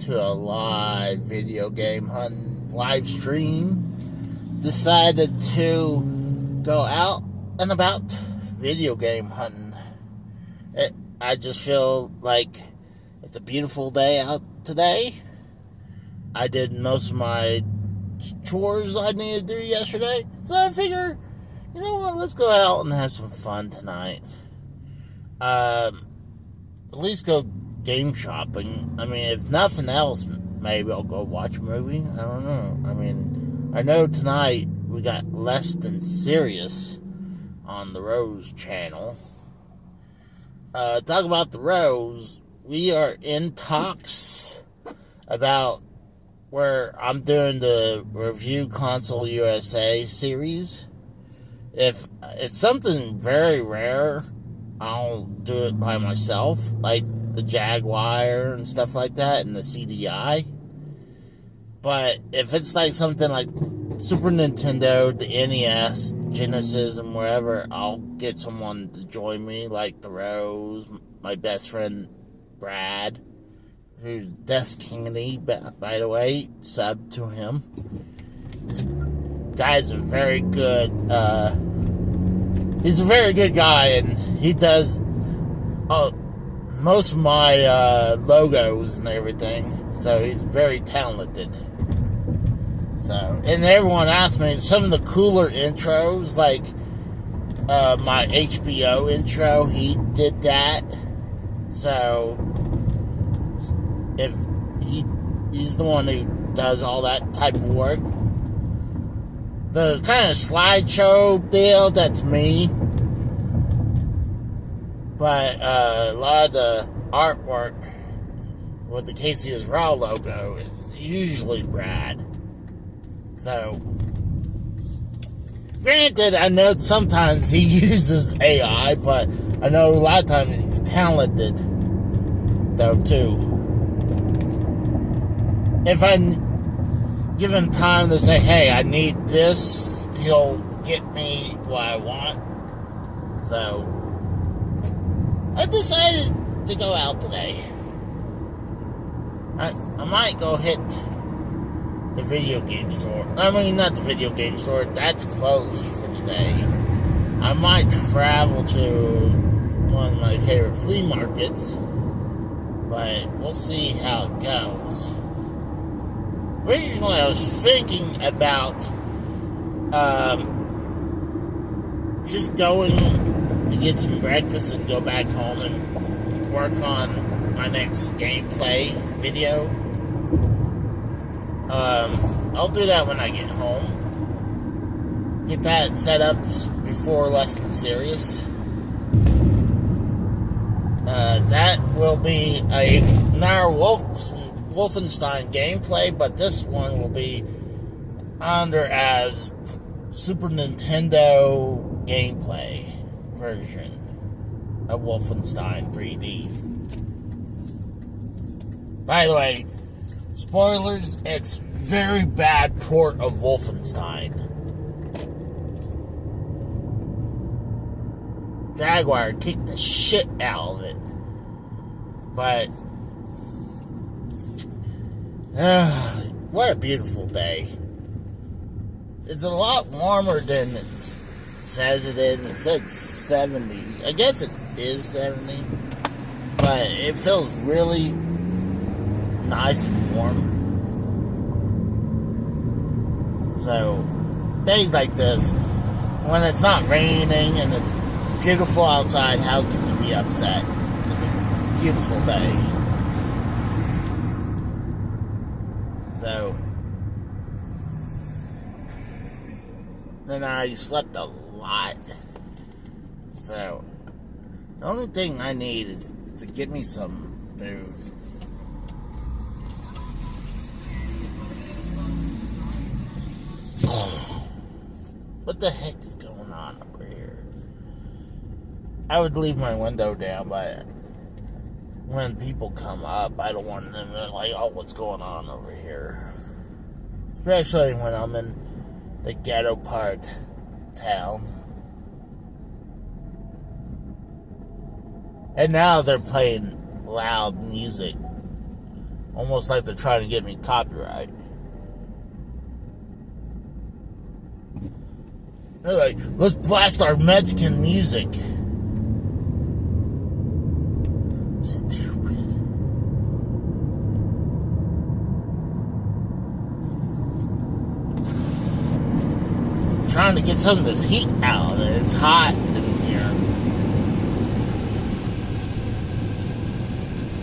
to a live video game hunting live stream. Decided to go out and about video game hunting. I just feel like it's a beautiful day out today. I did most of my chores I needed to do yesterday, so I figure, you know what, let's go out and have some fun tonight. At least go game shopping. I mean, if nothing else, maybe I'll go watch a movie. I don't know. I mean, I know tonight we got Less Than Serious on the Rose channel. Talk about the Rose. We are in talks about where I'm doing the Review Console USA series. If it's something very rare, I'll do it by myself, like the Jaguar and stuff like that, and the CDI. But if it's like something like Super Nintendo, the NES, Genesis, and wherever, I'll get someone to join me, like the Rose, my best friend Brad, who's Death Kennedy, by the way, sub to him. Guy's a very good, he's a very good guy, and he does most of my logos and everything, so he's very talented. So, and everyone asked me some of the cooler intros, like my HBO intro, he did that. So, if he's the one who does all that type of work. The kind of slideshow deal, that's me. But a lot of the artwork with the Casey is Raw logo is usually Brad. So, granted, I know sometimes he uses AI, but I know a lot of times he's talented, though, too. If I give him time to say, hey, I need this, he'll get me what I want. So, I decided to go out today. I might go hit the video game store. I mean, not the video game store. That's closed for today. I might travel to one of my favorite flea markets, but we'll see how it goes. Originally, I was thinking about just going to get some breakfast and go back home and work on my next gameplay video. I'll do that when I get home. Get that set up before Less Than Serious. That will be another Wolfenstein gameplay, but this one will be under as Super Nintendo gameplay version of Wolfenstein 3D. By the way, spoilers, it's very bad port of Wolfenstein. Jaguar kicked the shit out of it. But what a beautiful day. It's a lot warmer than it says it is. It said 70. I guess it is 70. But it feels really nice and warm. So, days like this, when it's not raining and it's beautiful outside, how can you be upset? It's a beautiful day. So, then I slept a lot. So, the only thing I need is to get me some food. What the heck is going on over here? I would leave my window down, but when people come up, I don't want them to like, oh, what's going on over here? Especially when I'm in the ghetto part of town. And now they're playing loud music. Almost like they're trying to get me copyright. They're like, let's blast our Mexican music. Stupid. Trying to get some of this heat out of it. It's hot in here.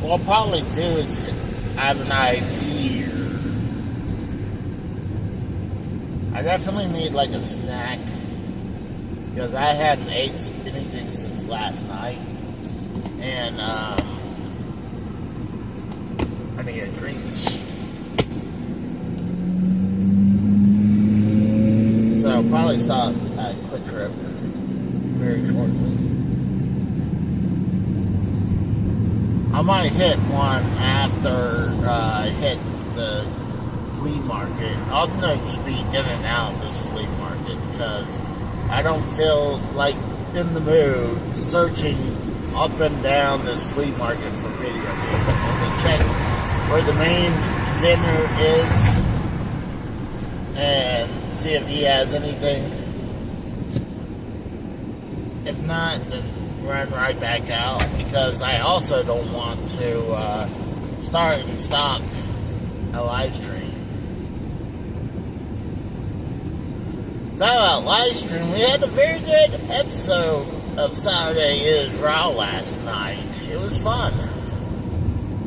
What I'll probably do is I have an idea. I definitely need like a snack because I hadn't ate anything since last night, and I need a drink. So I'll probably stop at Quick Trip very shortly. I might hit one after I hit the flea market. I'll just be in and out of this flea market because I don't feel like in the mood searching up and down this flea market for video games. I'm going to check where the main vendor is and see if he has anything. If not, then run right back out because I also don't want to start and stop a live stream. Talk about live stream, we had a very good episode of Saturday Is Raw last night. It was fun.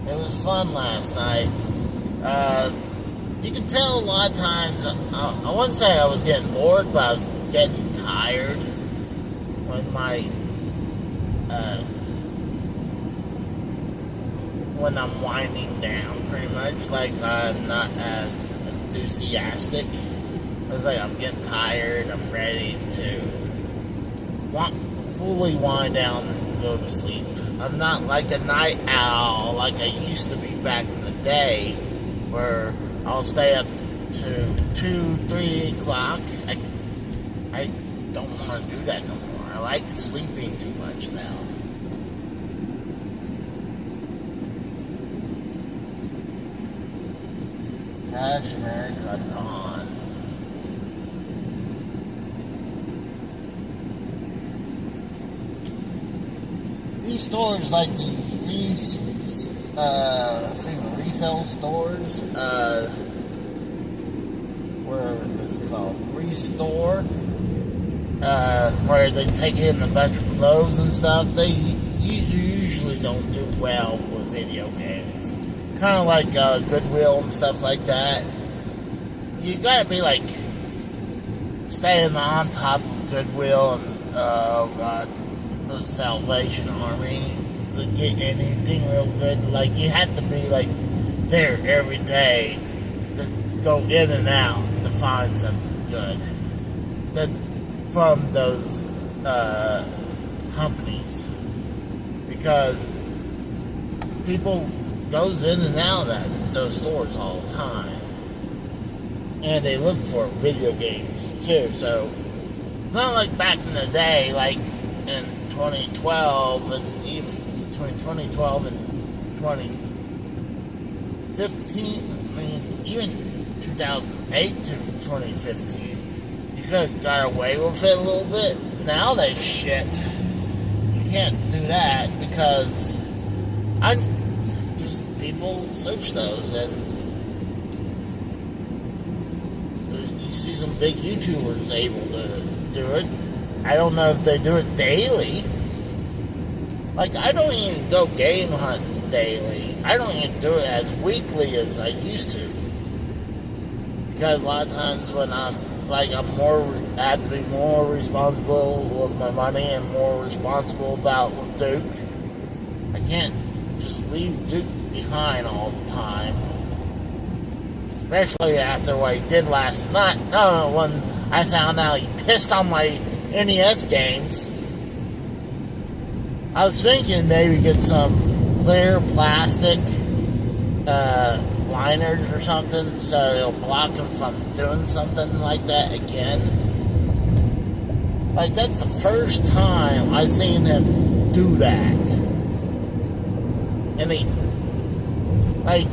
It was fun last night. You can tell a lot of times, I wouldn't say I was getting bored, but I was getting tired when when I'm winding down, pretty much. Like, I'm not as enthusiastic. It's like I'm getting tired, I'm ready to fully wind down and go to sleep. I'm not like a night owl like I used to be back in the day, where I'll stay up to 2, 3 o'clock. I don't want to do that no more. I like sleeping too much now. Cashmere Cotton. These stores like these resale stores, where it's called Restore, where they take in a bunch of clothes and stuff, they usually don't do well with video games. Kind of like Goodwill and stuff like that. You gotta be like staying on top of Goodwill and the Salvation Army to get anything real good. Like, you have to be like there every day to go in and out to find something good from those companies, because people goes in and out of those stores all the time, and they look for video games too. So it's not like back in the day, like in 2012 and even between 2012 and 2015. I mean, even 2008 to 2015, you could have got away with it a little bit. Now they shit. You can't do that because people search those, and you see some big YouTubers able to do it. I don't know if they do it daily. Like, I don't even go game hunting daily. I don't even do it as weekly as I used to. Because a lot of times when I have to be more responsible with my money and more responsible with Duke. I can't just leave Duke behind all the time. Especially after what he did last night. No, when I found out he pissed on my NES games. I was thinking maybe get some clear plastic liners or something so it'll block him from doing something like that again. Like, that's the first time I've seen him do that. And he, like,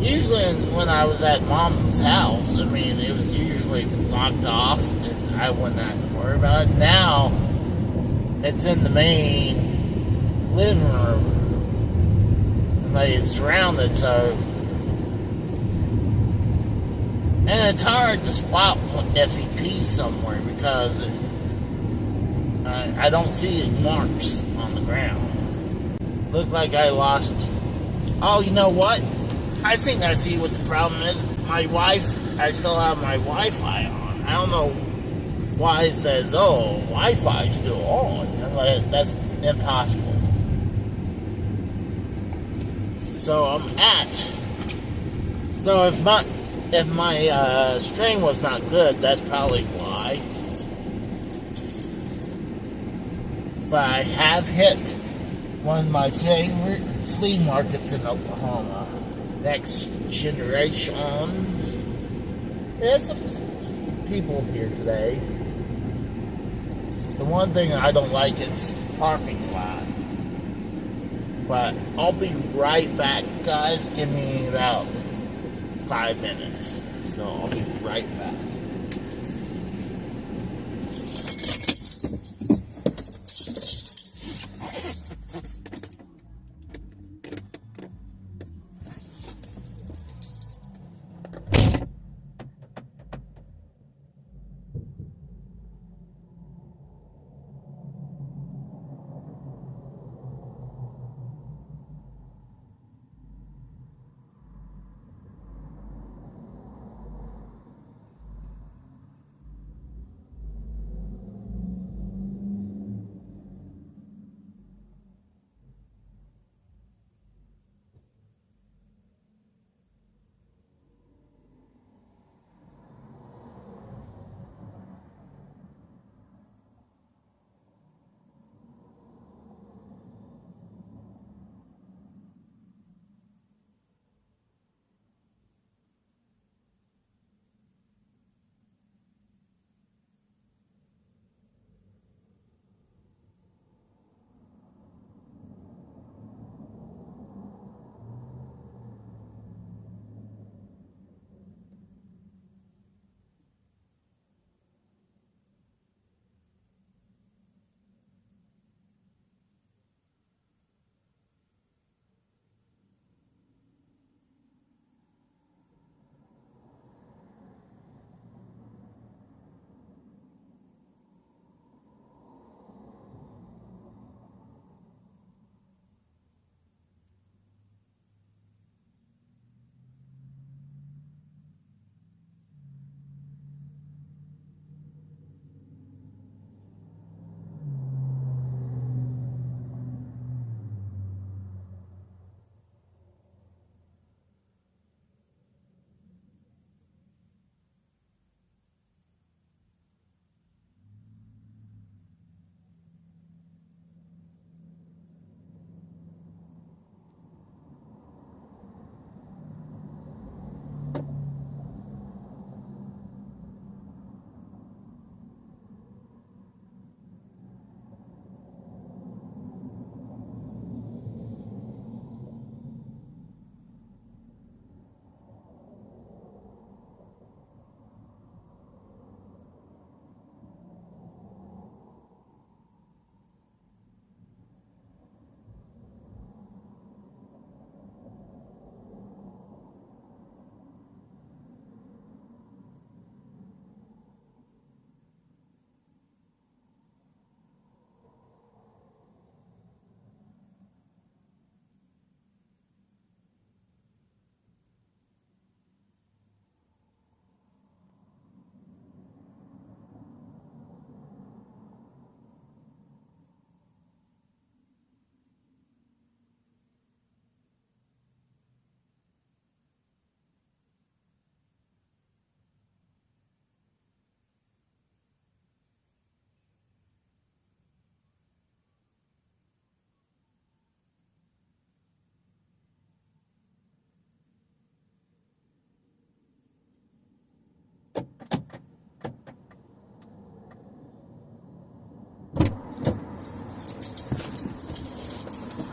Usually when I was at Mom's house, I mean, it was usually locked off and I wouldn't have to worry about it. Now, it's in the main living room. And it's surrounded, so... And it's hard to spot if he pees somewhere because I don't see marks on the ground. Looked like I lost... Oh, you know what? I think I see what the problem is. My I still have my Wi-Fi on. I don't know why it says, oh, Wi-Fi's still on. That's impossible. So So if my string was not good, that's probably why. But I have hit one of my favorite flea markets in Oklahoma. Next Generations. There's some people here today. The one thing I don't like is parking lot. But I'll be right back, guys. Give me about 5 minutes. So I'll be right back.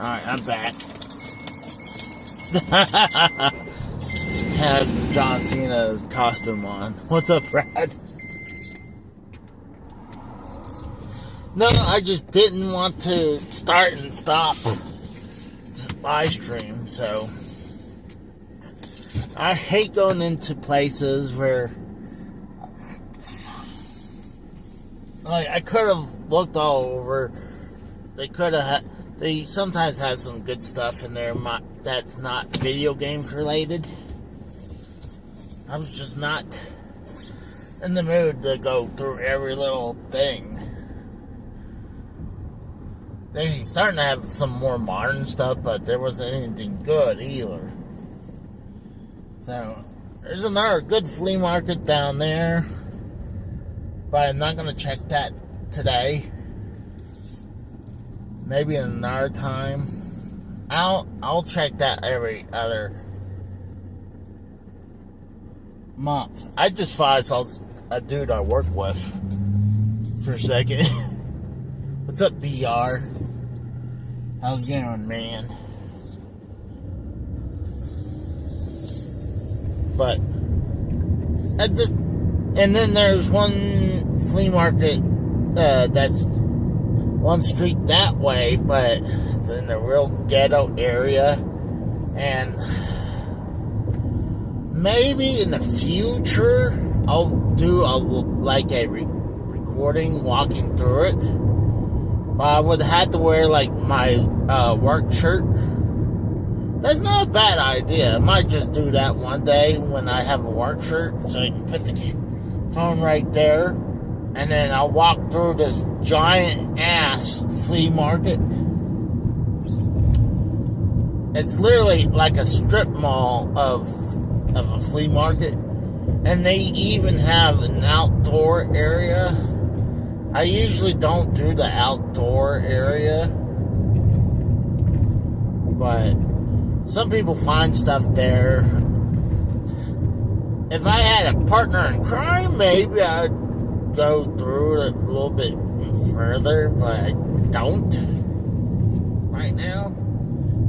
Alright, I'm back. had John Cena costume on. What's up, Brad? No, I just didn't want to start and stop the live stream, so I hate going into places where, like, I could have looked all over. They sometimes have some good stuff in there that's not video games related. I was just not in the mood to go through every little thing. They're starting to have some more modern stuff, but there wasn't anything good either. So, there's another good flea market down there, but I'm not going to check that today. Maybe another time. I'll check that every other month. I just thought I saw a dude I work with for a second. What's up, BR? How's it going, man? But and then there's one flea market that's one street that way, but it's in a real ghetto area, and maybe in the future I'll do a recording walking through it. But I would have to wear like my work shirt. That's not a bad idea. I might just do that one day when I have a work shirt, so I can put the phone right there, and then I'll walk through this giant ass flea market. It's literally like a strip mall of a flea market, and they even have an outdoor area. I usually don't do the outdoor area, but some people find stuff there. If I had a partner in crime, maybe I'd go through it a little bit further, but I don't right now.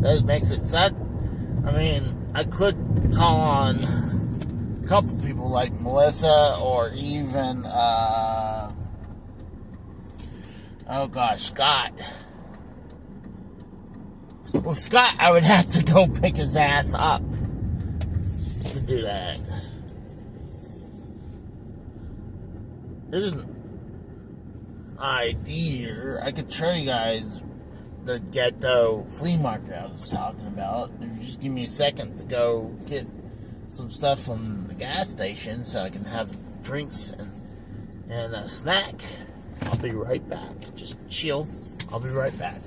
That makes it sad. I mean, I could call on a couple people like Melissa or even, Scott. Well, Scott, I would have to go pick his ass up to do that. There's an idea. I could show you guys the ghetto flea market I was talking about. Just give me a second to go get some stuff from the gas station so I can have drinks and a snack. I'll be right back. Just chill. I'll be right back.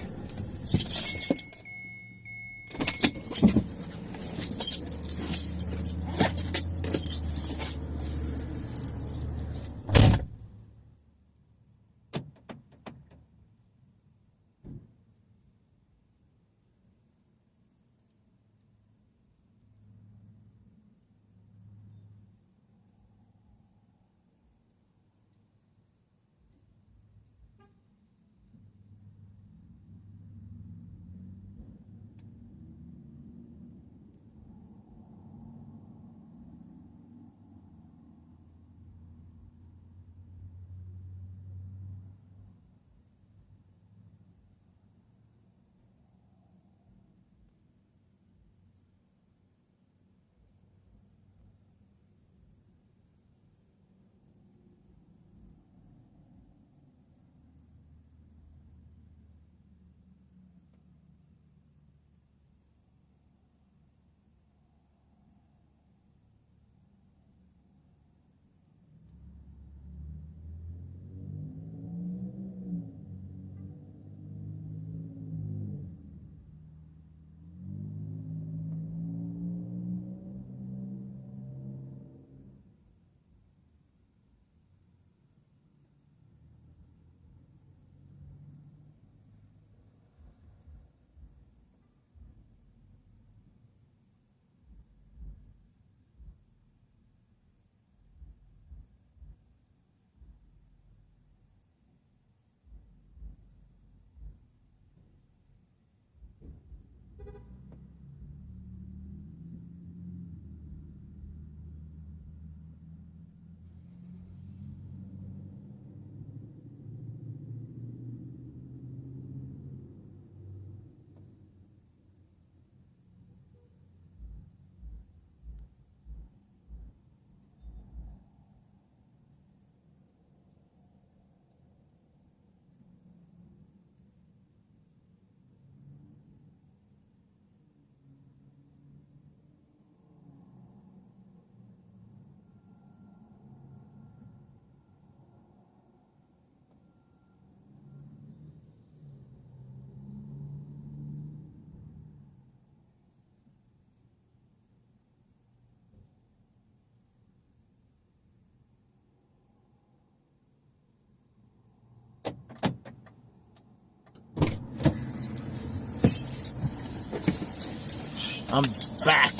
I'm back.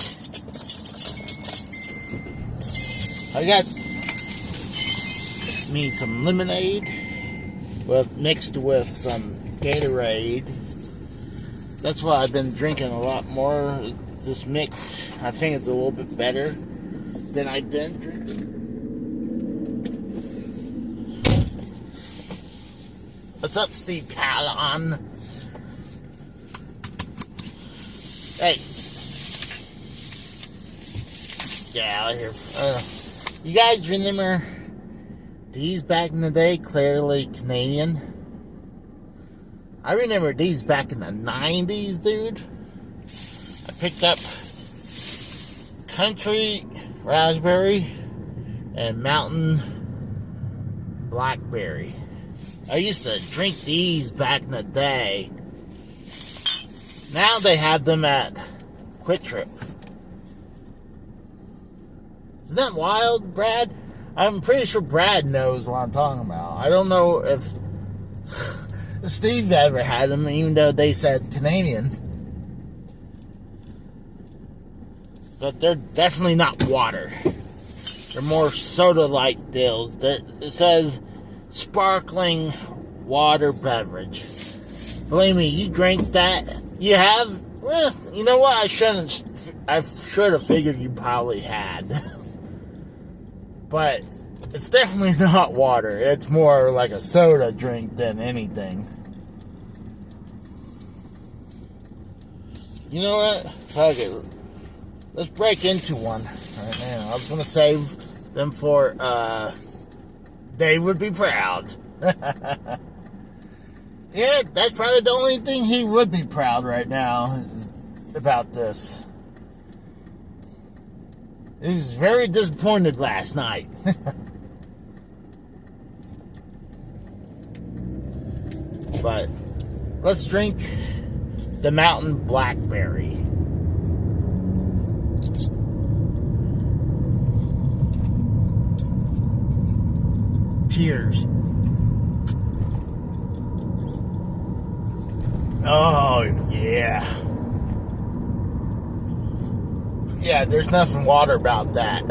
I got me some lemonade mixed with some Gatorade. That's why I've been drinking a lot more. This mix, I think it's a little bit better than I've been drinking. What's up, Steve Callon? Hey. Get out of here. You guys remember these back in the day? Clearly Canadian. I remember these back in the 90s, dude. I picked up Country Raspberry and Mountain Blackberry. I used to drink these back in the day. Now they have them at Quick Trip. Isn't that wild, Brad? I'm pretty sure Brad knows what I'm talking about. I don't know if Steve ever had them, even though they said Canadian. But they're definitely not water. They're more soda-like deals. It says sparkling water beverage. Believe me, you drink that. You have? Well, you know what? I should have figured you probably had. But it's definitely not water. It's more like a soda drink than anything. You know what? Fuck it. Let's break into one right now. I was going to save them for, Dave would be proud. Yeah, that's probably the only thing he would be proud right now about this. He was very disappointed last night. But let's drink the Mountain Blackberry. Cheers. Oh, yeah. Yeah, there's nothing water about that.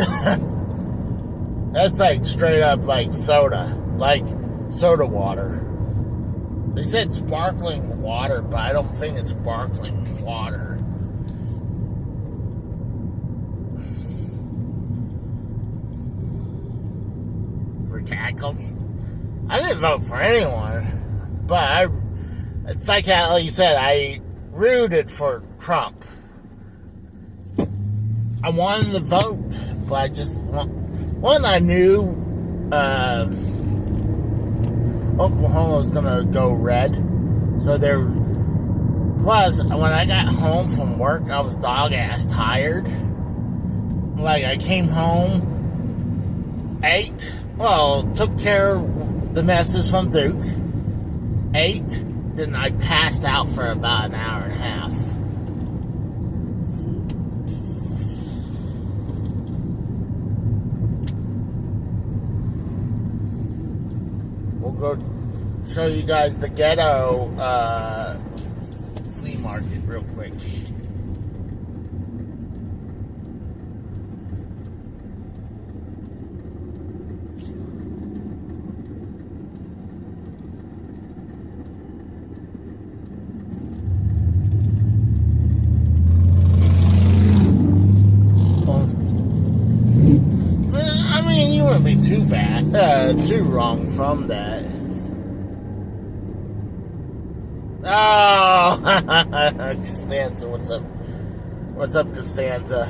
That's like straight up like soda. Like soda water. They said sparkling water, but I don't think it's sparkling water. For cackles? I didn't vote for anyone. But it's like how you said, I rooted for Trump. I wanted to vote, but I just I knew Oklahoma was gonna go red, so there. Plus, when I got home from work, I was dog ass tired. Like I came home, ate, took care of the messes from Duke, ate, then I passed out for about an hour and a half. Go show you guys the ghetto flea market real quick. I mean, you wouldn't be too bad, too wrong from that. Oh, Costanza, what's up? What's up, Costanza?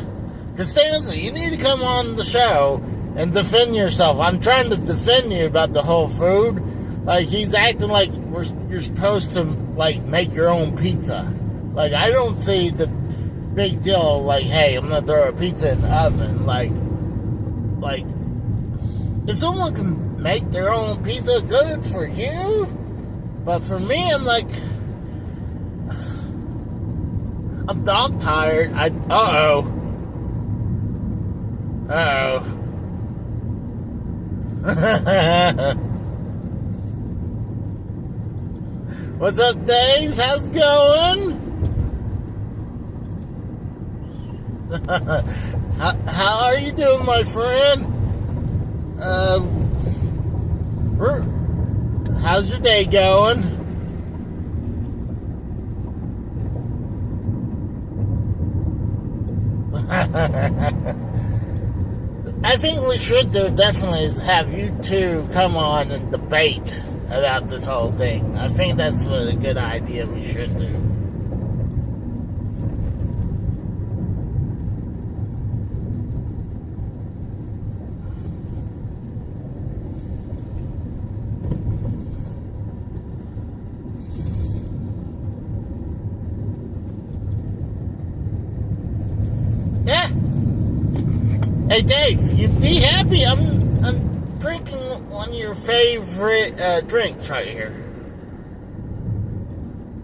Costanza, you need to come on the show and defend yourself. I'm trying to defend you about the whole food. Like, he's acting like you're supposed to, like, make your own pizza. Like, I don't see the big deal, like, hey, I'm gonna throw a pizza in the oven. Like, if someone can make their own pizza, good for you. But for me, I'm like, I'm dog tired. Uh-oh. What's up, Dave? How's it going? How are you doing, my friend? How's your day going? I think we should definitely have you two come on and debate about this whole thing. I think that's a good idea we should do. Yeah. Hey Dave, you be happy. I'm drinking one of your favorite drinks right here.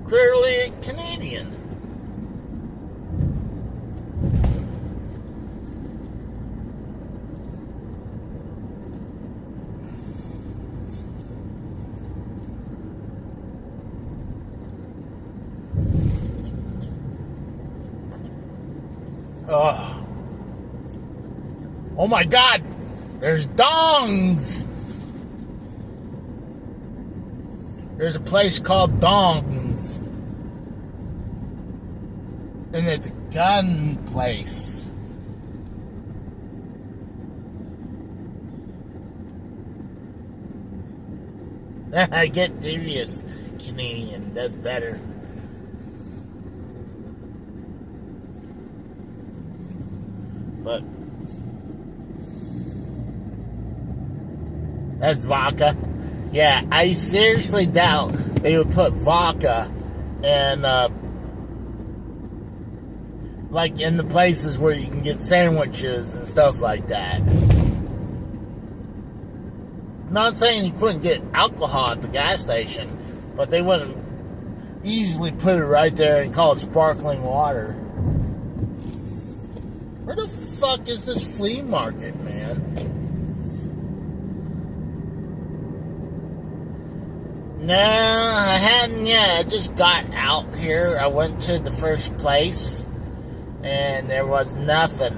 Clearly Canadian. Oh my God, there's Dongs. There's a place called Dongs. And it's a gun place. I get serious, Canadian. That's better. But that's vodka. Yeah, I seriously doubt they would put vodka in, like in the places where you can get sandwiches and stuff like that. Not saying you couldn't get alcohol at the gas station, but they wouldn't easily put it right there and call it sparkling water. Where the fuck is this flea market, man? No, I hadn't yet. I just got out here. I went to the first place, and there was nothing.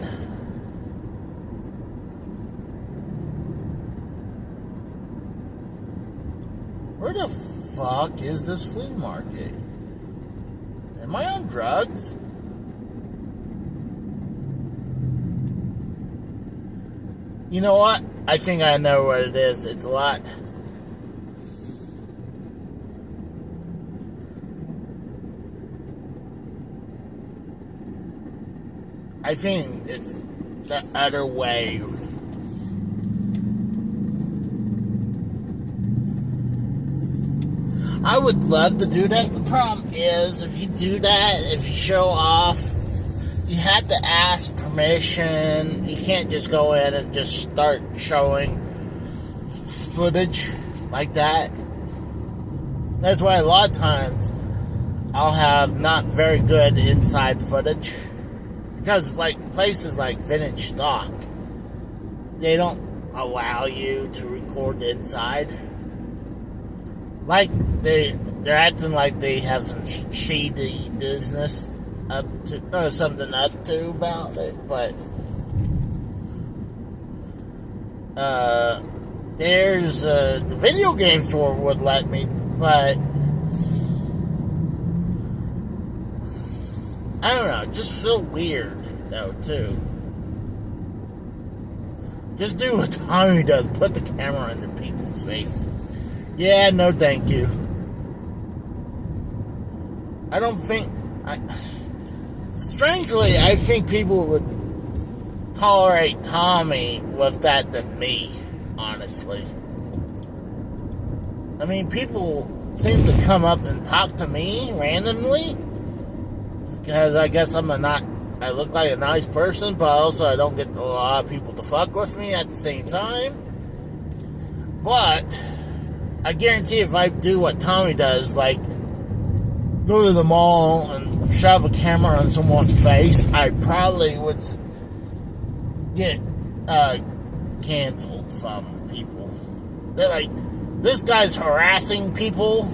Where the fuck is this flea market? Am I on drugs? You know what? I think I know what it is. It's a lot. I think it's the other way. I would love to do that. The problem is, if you do that, if you show off, you have to ask permission. You can't just go in and just start showing footage like that. That's why a lot of times I'll have not very good inside footage. Because like places like Vintage Stock, they don't allow you to record inside. Like they're acting like they have some shady business up to, or something up to about it, but there's the video game store would let me, but I don't know, it just feel weird though too. Just do what Tommy does, put the camera in the people's faces. Yeah, no thank you. I don't think strangely, I think people would tolerate Tommy with that than me, honestly. I mean, people seem to come up and talk to me randomly because I guess I look like a nice person, but also I don't get a lot of people to fuck with me at the same time. But I guarantee if I do what Tommy does, like go to the mall and shove a camera on someone's face, I probably would get canceled from people. They're like, this guy's harassing people.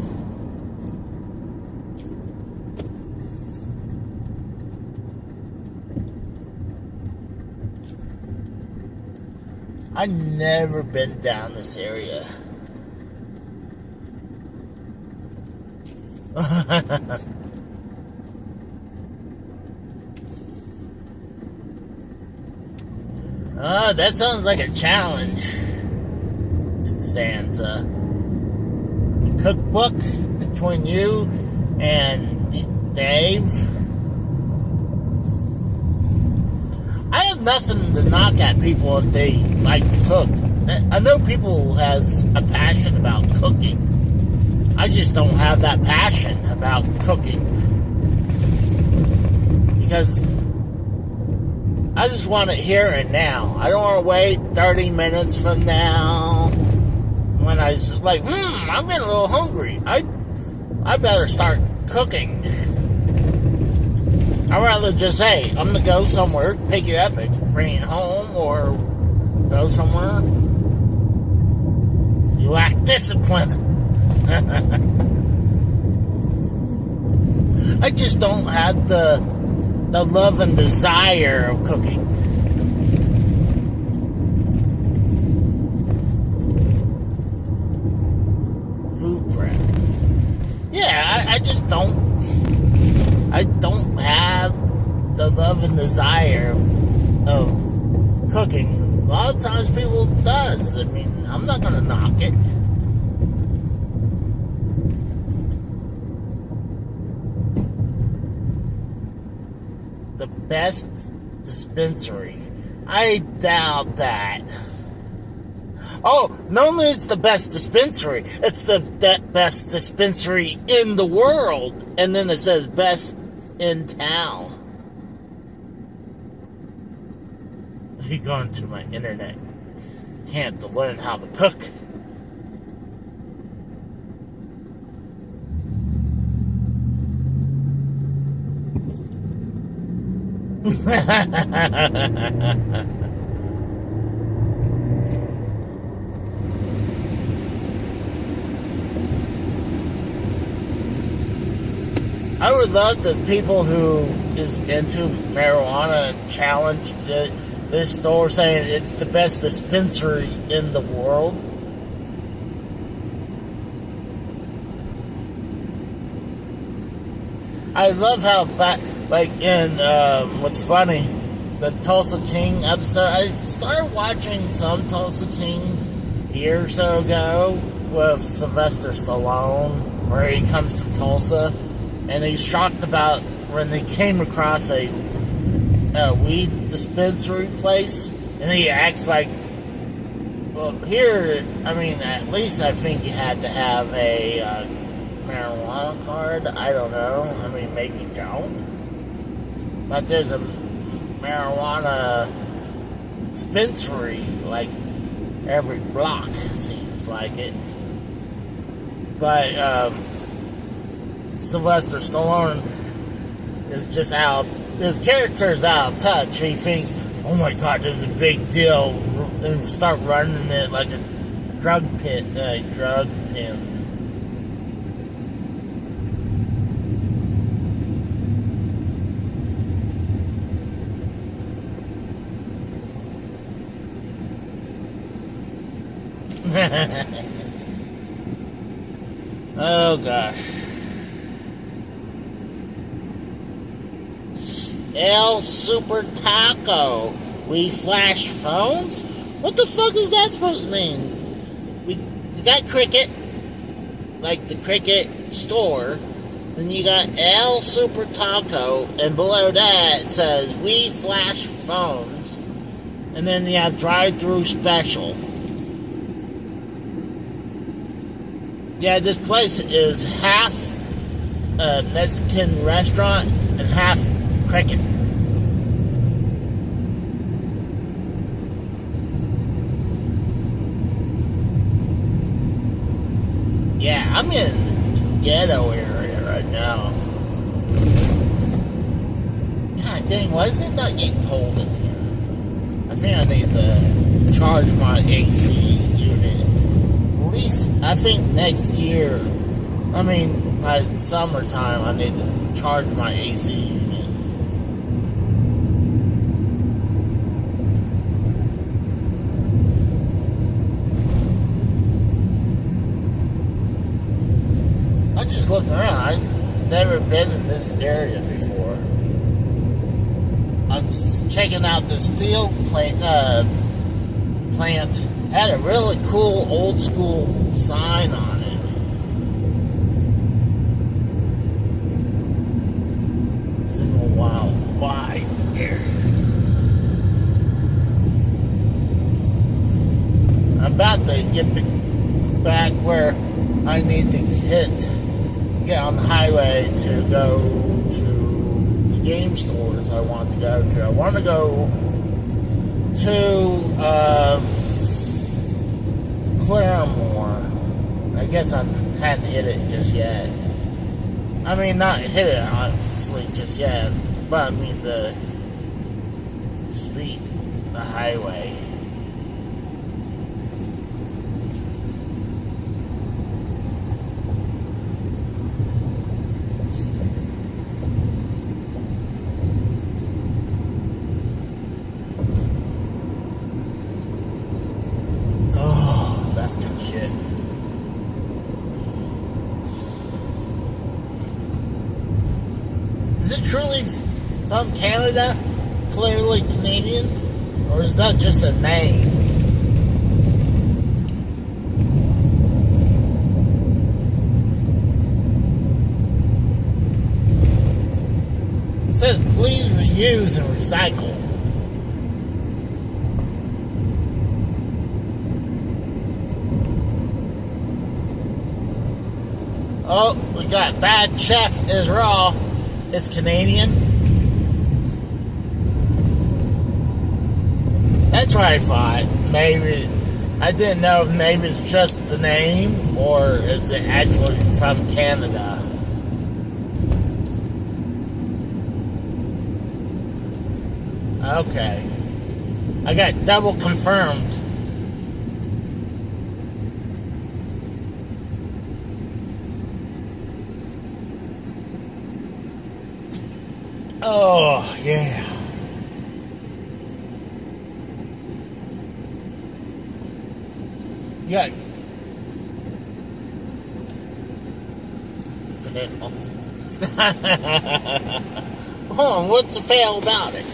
I've never been down this area. That sounds like a challenge. Stanza. Cookbook between you and Dave. I have nothing to knock at people if they like to cook. I know people has a passion about cooking. I just don't have that passion about cooking. Because I just want it here and now. I don't want to wait 30 minutes from now when I was like, I'm getting a little hungry. I better start cooking. I'd rather just, hey, I'm going to go somewhere, pick it up and bring it home, or go somewhere. You lack discipline. I just don't have the love and desire of cooking. Food prep. Yeah, I just don't. I don't have the love and desire of cooking. A lot of times people does. I mean, I'm not gonna knock it. The best dispensary. I doubt that. Oh, not only it's the best dispensary, it's the best dispensary in the world. And then it says best in town. If you go into my internet camp to learn how to cook. I would love the people who is into marijuana challenge this store saying it's the best dispensary in the world. I love how like in what's funny, the Tulsa King episode. I started watching some Tulsa King a year or so ago with Sylvester Stallone, where he comes to Tulsa. And he's shocked about when they came across a weed dispensary place, and he acts like, well, here, I mean, at least I think you had to have a marijuana card. I don't know. I mean, maybe you don't. But there's a marijuana dispensary, like, every block, seems like it. But, Sylvester Stallone is just out. His character's out of touch. He thinks, "Oh my God, this is a big deal," and start running it like a drug pin. Oh gosh. El Super Taco. We flash phones? What the fuck is that supposed to mean? We got Cricket, like the Cricket store. Then you got El Super Taco, and below that it says we flash phones. And then you have drive-through special. Yeah, this place is half a Mexican restaurant and half Cricket. Yeah, I'm in ghetto area right now. God dang, why is it not getting cold in here? I think I need to charge my AC unit. At least, I think next year, I mean, by summertime, I need to charge my AC unit. never been in this area before. I'm checking out the steel plant. Had a really cool old school sign on it. Single wide area. I'm about to get back where I need to get on the highway to go to the game stores I want to go to. I want to go to Claremore. I guess I hadn't hit it just yet. I mean, not hit it obviously just yet, but I mean the street, the highway. Is it truly from Canada, clearly Canadian, or is that just a name? It says please reuse and recycle. Oh, we got Bad Chef is Raw. It's Canadian. That's what I thought. Maybe I didn't know if maybe it's just the name or is it actually from Canada. Okay. I got double confirmed. Oh, yeah. Yeah. Oh, what's the fail about it?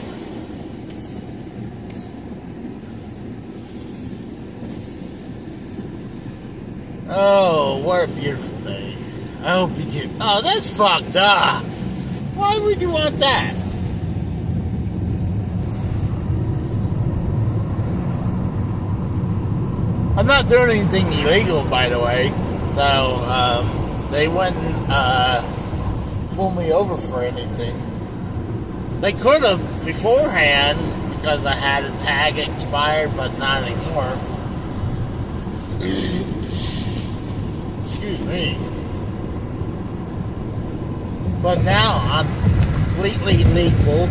Oh, what a beautiful day. I hope you get... Oh, that's fucked up. Why would you want that? I'm not doing anything illegal, by the way. So, they wouldn't pull me over for anything. They could have beforehand, because I had a tag expired, but not anymore. Excuse me. But now I'm completely legal.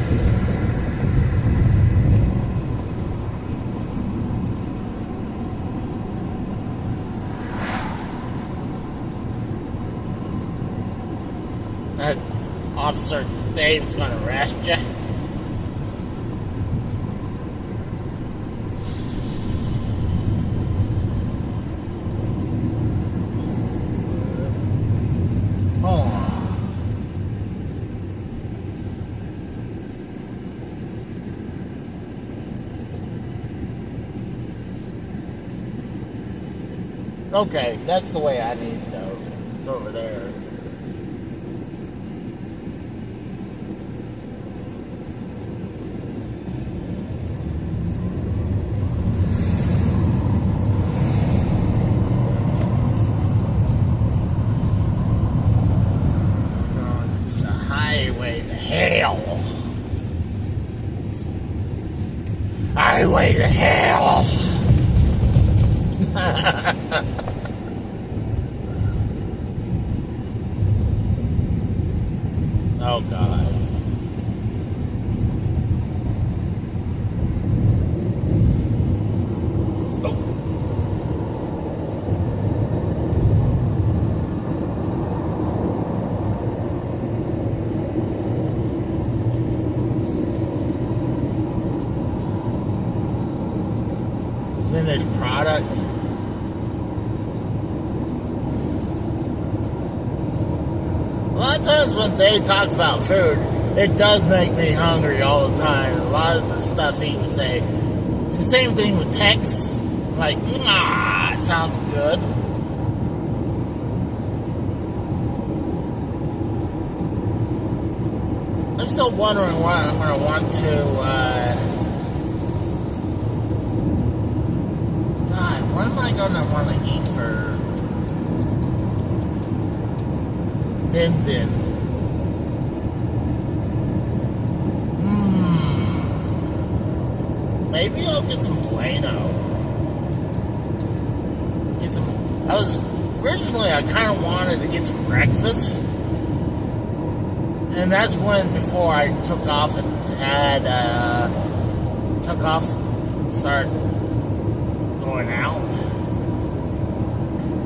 That Officer Dave's gonna arrest you. Okay, that's the way I need to go. It's over there. It's a highway to hell. Highway to hell. Oh, God. Oh. Finished product. lot of times when Dave talks about food, it does make me hungry all the time. A lot of the stuff he would say. The same thing with Tex. Like, it sounds good. I'm still wondering what I'm going to want to, God, what am I going to want to eat for Din Din? Maybe I'll get some Bueno. Originally I kind of wanted to get some breakfast. And that's when, before I took off and start going out.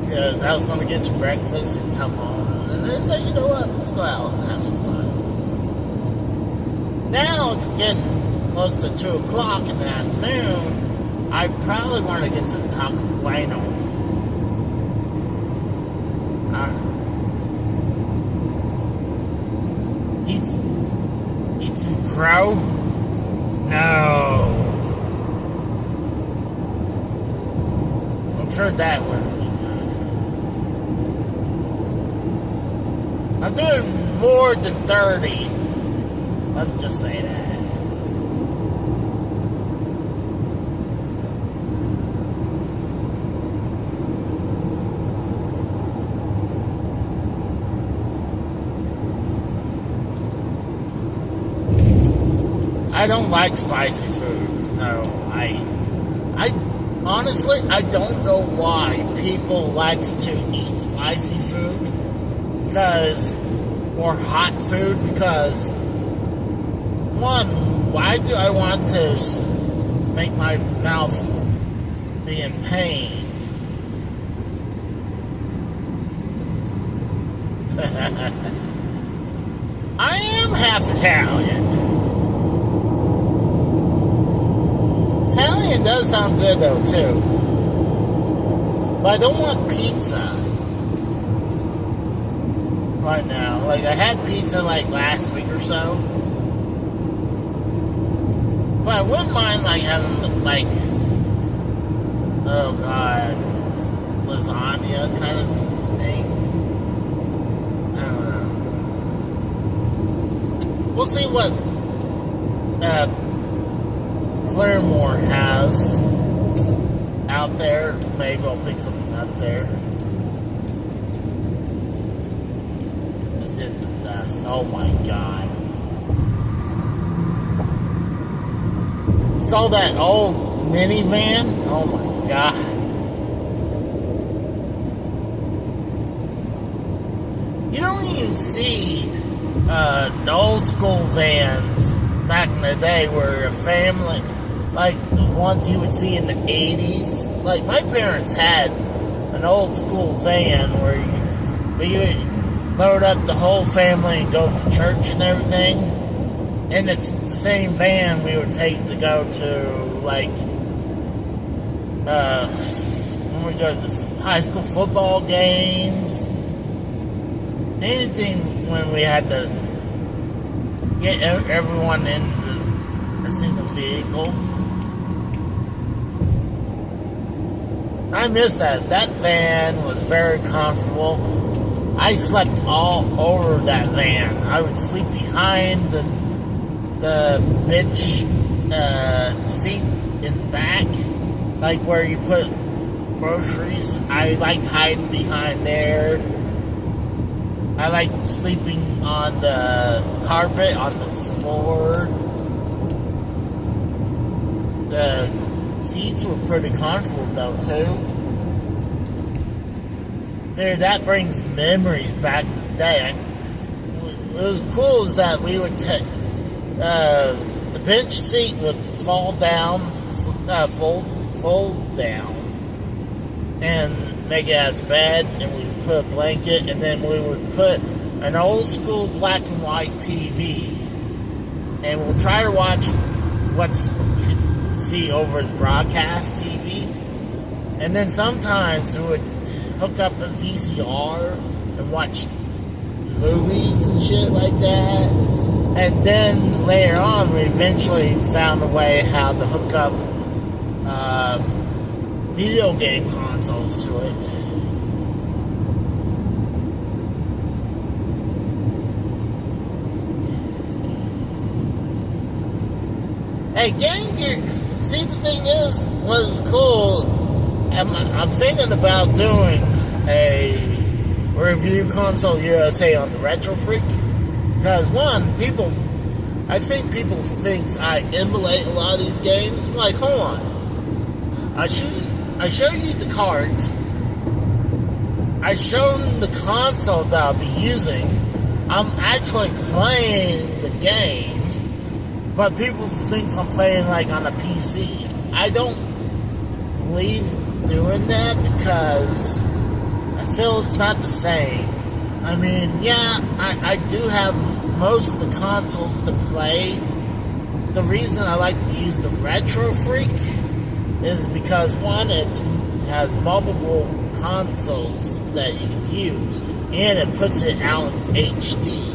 Because I was going to get some breakfast and come home. And then I said, you know what, let's go out and have some fun. Now it's getting close to 2 o'clock in the afternoon. I probably want to get some Taco Bueno. Eat some crow? No. I'm sure that wouldn't be good. I'm doing more than 30. Let's just say that. I don't like spicy food. No, I honestly, I don't know why people likes to eat spicy food or hot food, because one, why do I want to make my mouth be in pain? I am half Italian. Italian does sound good though too, but I don't want pizza right now. Like, I had pizza like last week or so, but I wouldn't mind like having like, oh god, lasagna kind of thing. I don't know. We'll see what Claremore has out there. Maybe I'll pick something up there. Is it the best? Oh my god. Saw that old minivan? Oh my god. You don't even see the old school vans back in the day where a family, like the ones you would see in the 80s. Like, my parents had an old school van where you would load up the whole family and go to church and everything. And it's the same van we would take to go to, like, when we go to the high school football games. Anything when we had to get everyone in a single vehicle. I miss that. That van was very comfortable. I slept all over that van. I would sleep behind the bench seat in the back, like where you put groceries. I like hiding behind there. I like sleeping on the carpet, on the floor. The seats were pretty comfortable though too. Dude, that brings memories back in the day. It was cool is that we would take the bench seat would fold down, and make it as a bed, and we would put a blanket, and then we would put an old school black and white TV, and we'll try to watch what's you can see over the broadcast TV, and then sometimes we would hook up a VCR and watch movies and shit like that. And then later on, we eventually found a way how to hook up video game consoles to it. Hey, Game Gear. See, the thing is, what was cool, I'm thinking about doing a review Console USA on the Retro Freak. Because, one, I think people thinks I emulate a lot of these games. Like, hold on. I show you the cards. I show them the console that I'll be using. I'm actually playing the game. But people think I'm playing like on a PC. I don't believe doing that because I feel it's not the same. I mean, yeah, I do have most of the consoles to play. The reason I like to use the Retro Freak is because, one, it has multiple consoles that you can use, and it puts it out in HD.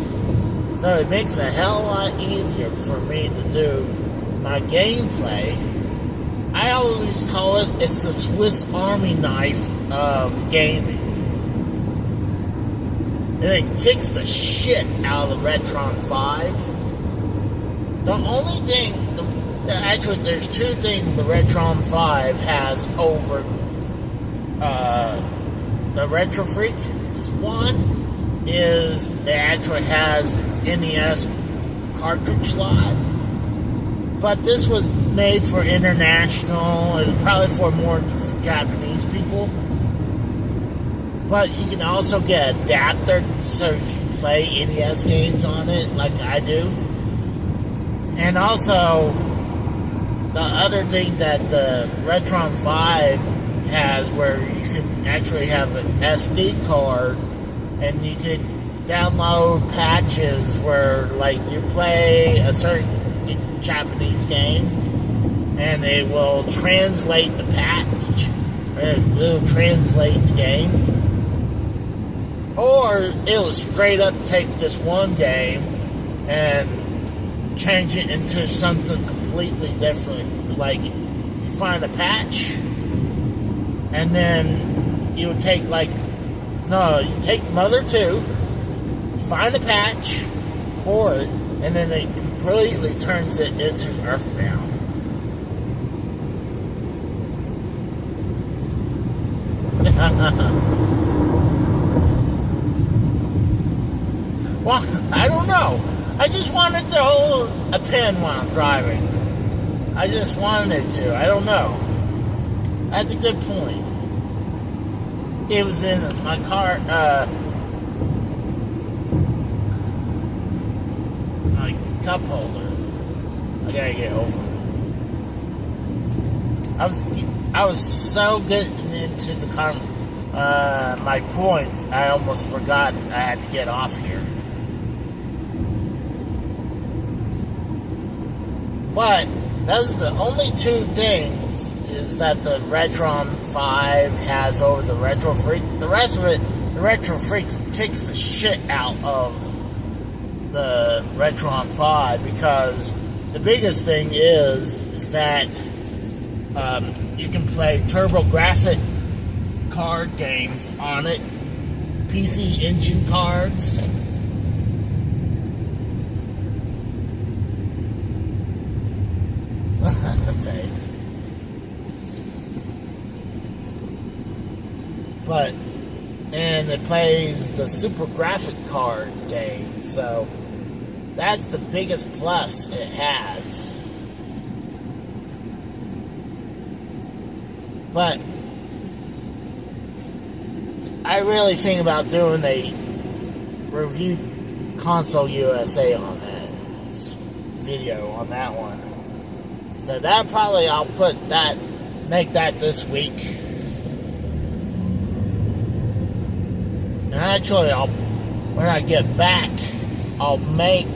So it makes it a hell of a lot easier for me to do my gameplay. I always call it's the Swiss Army knife of gaming. And it kicks the shit out of the Retron 5. The only thing, actually there's two things the Retron 5 has over the Retro Freak. One is it actually has NES cartridge slot, but this was made for international. It was probably for more Japanese people, but you can also get an adapter so you can play NES games on it like I do. And also the other thing that the Retron 5 has, where you can actually have an SD card and you can download patches where, like, you play a certain Japanese game and it will translate the patch. It will translate the game. Or it will straight up take this one game and change it into something completely different. Like, you find a patch and then you would take, you take Mother 2, find a patch for it, and then it completely turns it into Earthbound. Well, I don't know. I just wanted to hold a pen while I'm driving. I just wanted to. I don't know. That's a good point. It was in my car, my cup holder. I gotta get over it. I was so getting into the car, my point, I almost forgot I had to get off here. But those are the only two things is that the Retron 5 has over the Retro Freak. The rest of it, the Retro Freak kicks the shit out of the Retron 5 because the biggest thing is that you can play TurboGrafx card games on it, PC Engine cards. And it plays the SuperGrafx card game, so that's the biggest plus it has. But I really think about doing a review Console USA on that video on that one. So that probably I'll make that this week. And actually, when I get back, I'll make,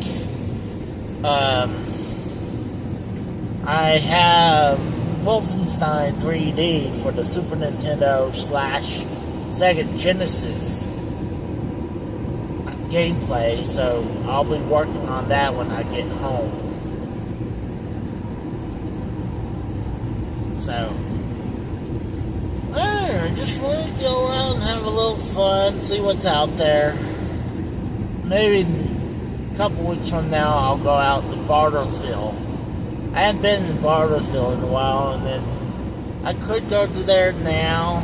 I have Wolfenstein 3D for the Super Nintendo / Sega Genesis. gameplay, so I'll be working on that when I get home. So, I just want to go out and have a little fun, see what's out there. Maybe a couple weeks from now, I'll go out to Bartlesville. I haven't been to Bartlesville in a while, and I could go to there now,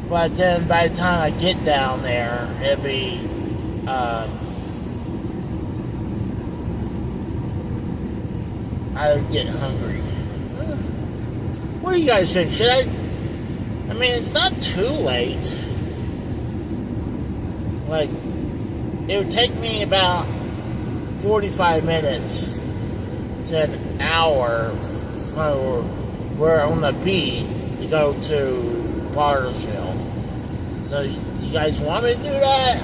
but then by the time I get down there, it'll be I would get hungry. What do you guys think? Should I mean, it's not too late. Like, it would take me about 45 minutes to an hour for where I'm gonna be to go to Bartlesville. So, you guys want me to do that?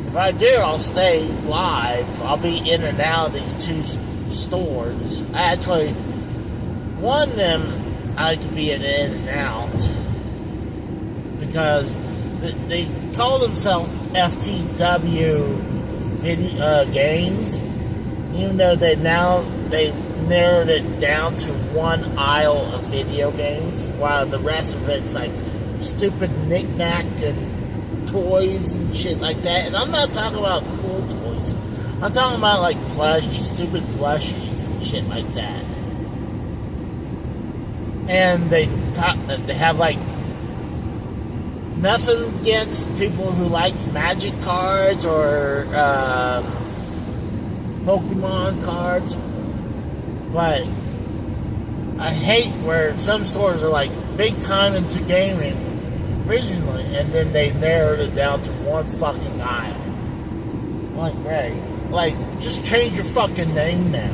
If I do, I'll stay live. I'll be in and out of these two stores. Actually, one of them I could be in and out because they call themselves FTW video games, even though they narrowed it down to one aisle of video games, while the rest of it's like stupid knick-knack and toys and shit like that. And I'm not talking about cool toys. I'm talking about like stupid plushies and shit like that. And they have like nothing against people who likes magic cards or Pokemon cards, but I hate where some stores are like big time into gaming originally, and then they narrowed it down to one fucking aisle. Like, great. Like, just change your fucking name now.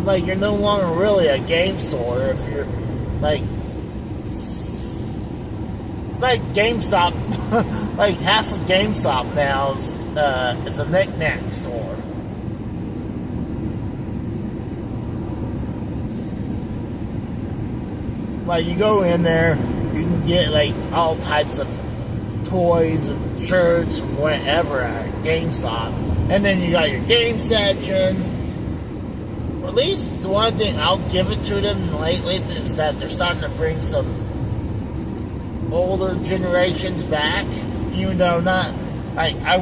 Like, you're no longer really a game store if you're, like, it's like GameStop, like half of GameStop now is a knick-knack store. Like, you go in there, you can get, like, all types of toys and shirts and whatever at GameStop. And then you got your game section. Or at least the one thing I'll give it to them lately is that they're starting to bring some older generations back. Even though not, like, I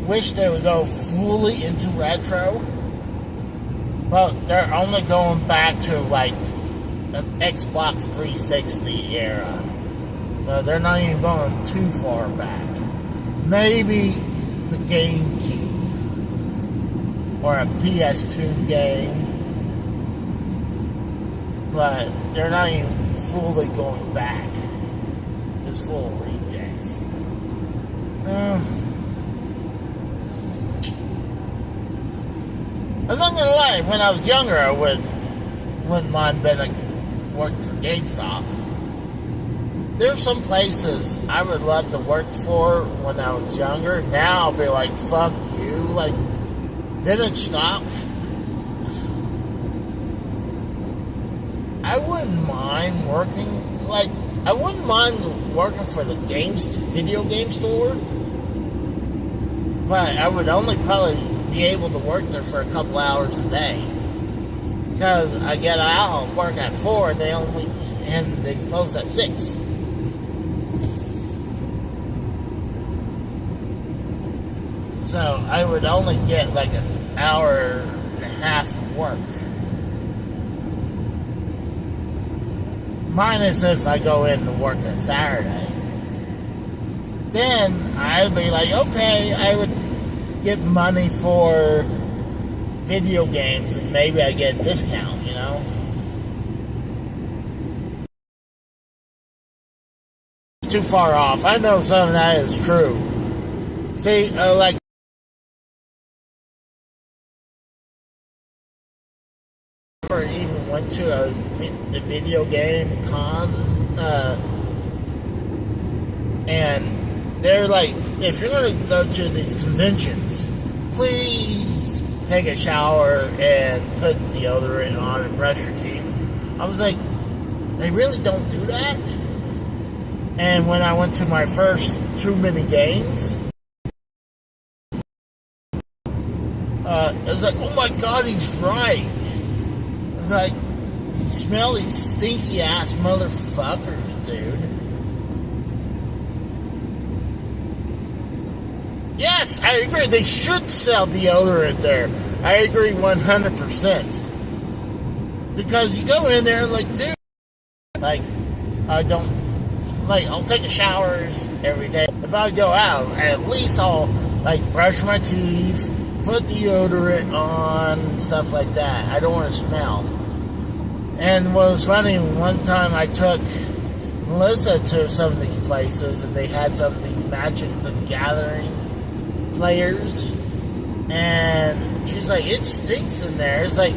wish they would go fully into retro. But they're only going back to, like, the Xbox 360 era. So they're not even going too far back. Maybe the GameCube or a PS2 game, but they're not even fully going back. It's full of rejects. I'm not gonna lie, when I was younger I wouldn't mind being worked for GameStop. There's some places I would love to work for when I was younger. Now I'll be like, fuck you. Like, vintage stock. I wouldn't mind working, like, I wouldn't mind working for the video game store. But I would only probably be able to work there for a couple hours a day. Because I get out and work at 4 and they close at 6. So I would only get like an hour and a half of work. Minus if I go in to work on Saturday. Then I'd be like, okay, I would get money for video games and maybe I get a discount, you know? Too far off. I know some of that is true. See, like, or even went to a video game con, and they're like, if you're going to go to these conventions, please take a shower and put deodorant on and brush your teeth. I was like, they really don't do that? And when I went to my first Too Many Games, it was like, oh my god, he's right. It's like, you smell these stinky ass motherfuckers, dude. Yes, I agree. They should sell deodorant there. I agree 100%. Because you go in there like, dude, like, I'll take a showers every day. If I go out, at least I'll, like, brush my teeth, put deodorant on, stuff like that. I don't want to smell. And what was funny, one time I took Melissa to some of these places, and they had some of these Magic the Gathering players, and she's like, it stinks in there. It's like,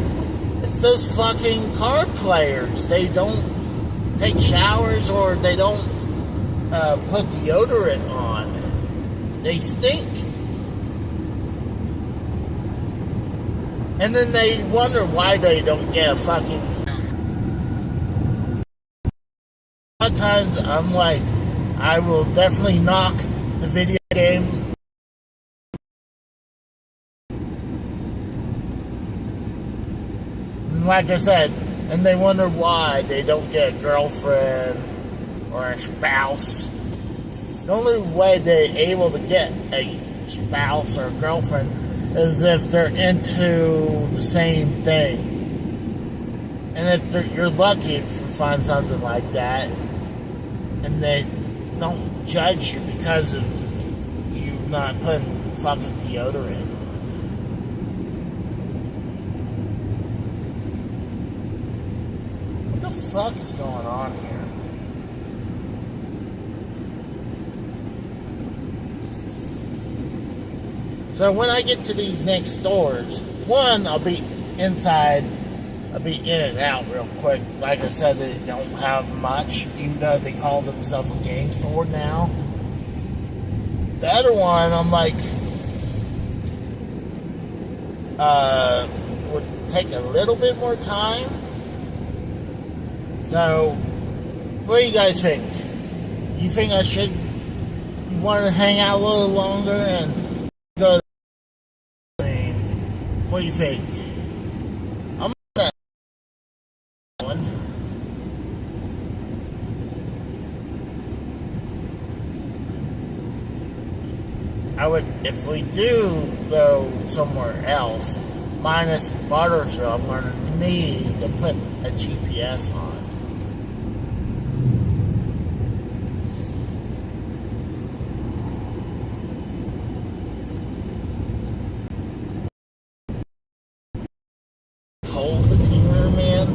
it's those fucking card players. They don't take showers, or they don't put deodorant on. They stink. And then they wonder why they don't get a fucking... A lot of times I'm like, I will definitely knock the video game. And like I said, and they wonder why they don't get a girlfriend or a spouse. The only way they're able to get a spouse or a girlfriend is if they're into the same thing. And if you're lucky if you find something like that, and they don't judge you because of you not putting fucking deodorant on. What the fuck is going on here? So when I get to these next stores, one, I'll be inside. I'll be in and out real quick. Like I said, they don't have much, even though they call themselves a game store now. The other one, I'm like, would take a little bit more time. So, what do you guys think? You think I should want to hang out a little longer and go? I mean, what do you think? I would, if we do go somewhere else, minus Bartersville, I'm going to need to put a GPS on. Cold in here, man.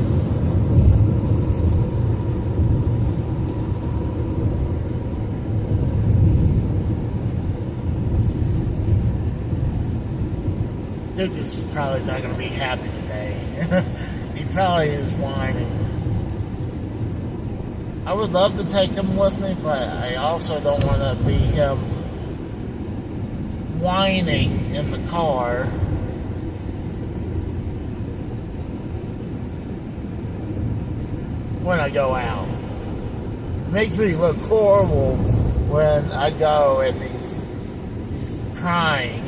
Duke is probably not going to be happy today. He probably is whining. I would love to take him with me, but I also don't want to be him whining in the car. When I go out. It makes me look horrible when I go and he's crying.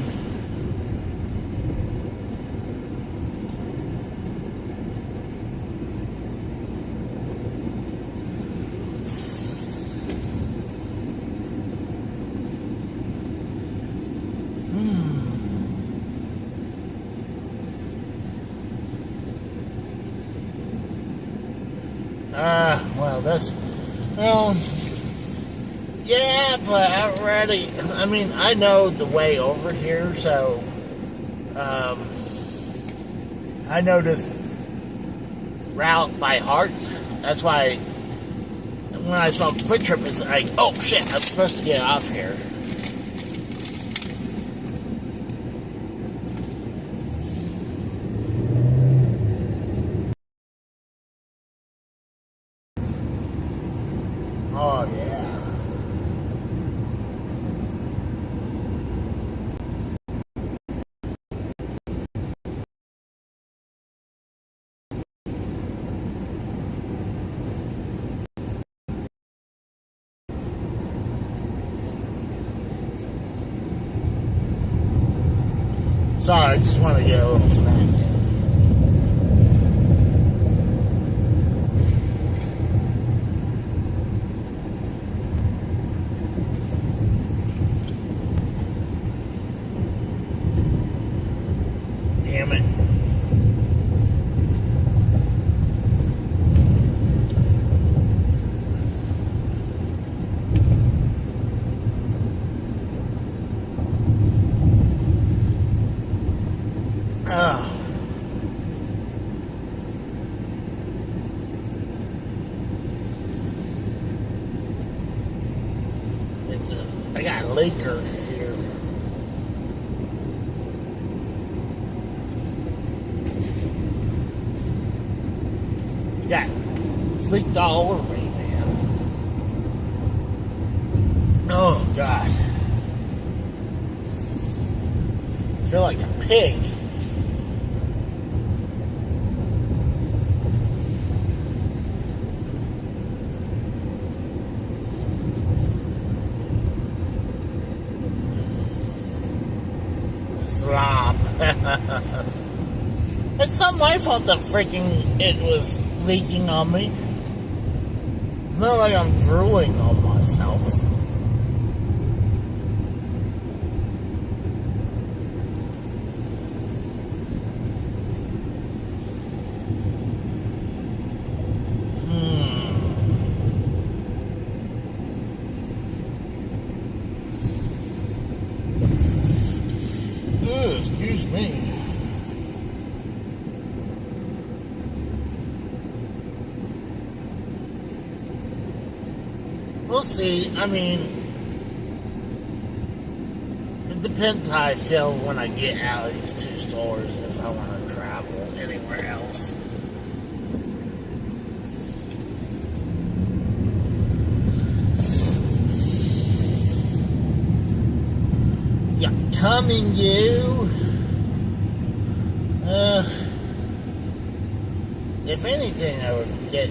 Well, yeah, but I know the way over here, so, I know this route by heart. That's why, when I saw Quick Trip, it's like, oh shit, I'm supposed to get off here. Oh, yeah. Sorry, I just want to get a little snack in. Damn it. I got a leaker here. You got leaked all over me, man. Oh, God. I feel like a pig. Slop. It's not my fault that freaking it was leaking on me. It's not like I'm drooling on myself. Excuse me. We'll see. I mean, it depends how I feel when I get out of these two stores, if I want to travel anywhere else. Yeah, coming you. If anything, I would get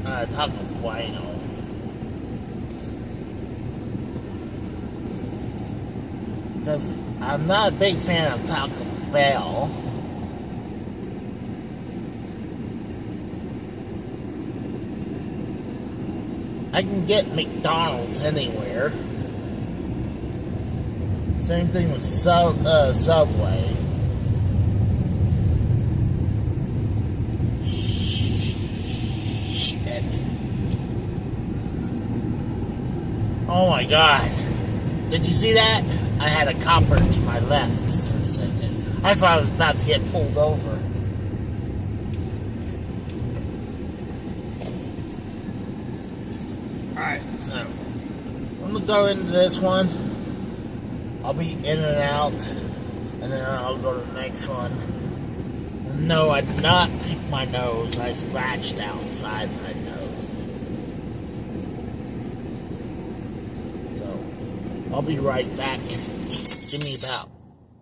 Taco Bueno. Because I'm not a big fan of Taco Bell. I can get McDonald's anywhere. Same thing with Subway. Shit. Oh my God. Did you see that? I had a copper to my left for a second. I thought I was about to get pulled over. Alright, so I'm gonna go into this one. I'll be in and out, and then I'll go to the next one. No, I did not pick my nose. I scratched outside my nose. So, I'll be right back. Give me about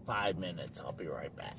5 minutes. I'll be right back.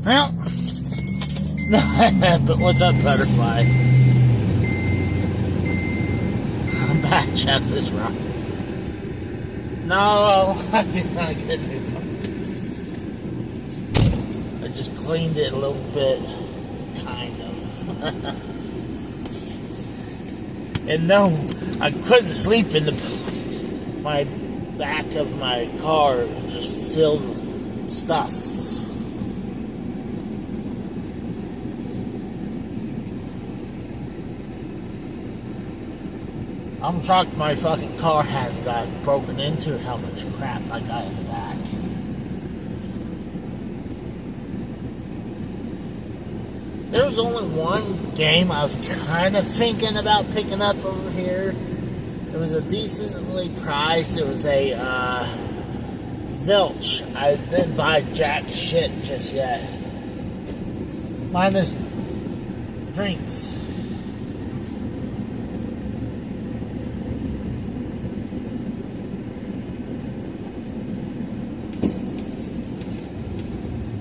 Well, but what's up, butterfly? I'm back, Jeff is wrong. No, I did not get it. I just cleaned it a little bit, kind of. And no, I couldn't sleep in my back of my car. It was just filled with stuff. I'm shocked my fucking car hadn't got broken into, how much crap I got in the back. There was only one game I was kind of thinking about picking up over here. It was a decently priced. It was a Zilch. I didn't buy jack shit just yet. Minus drinks.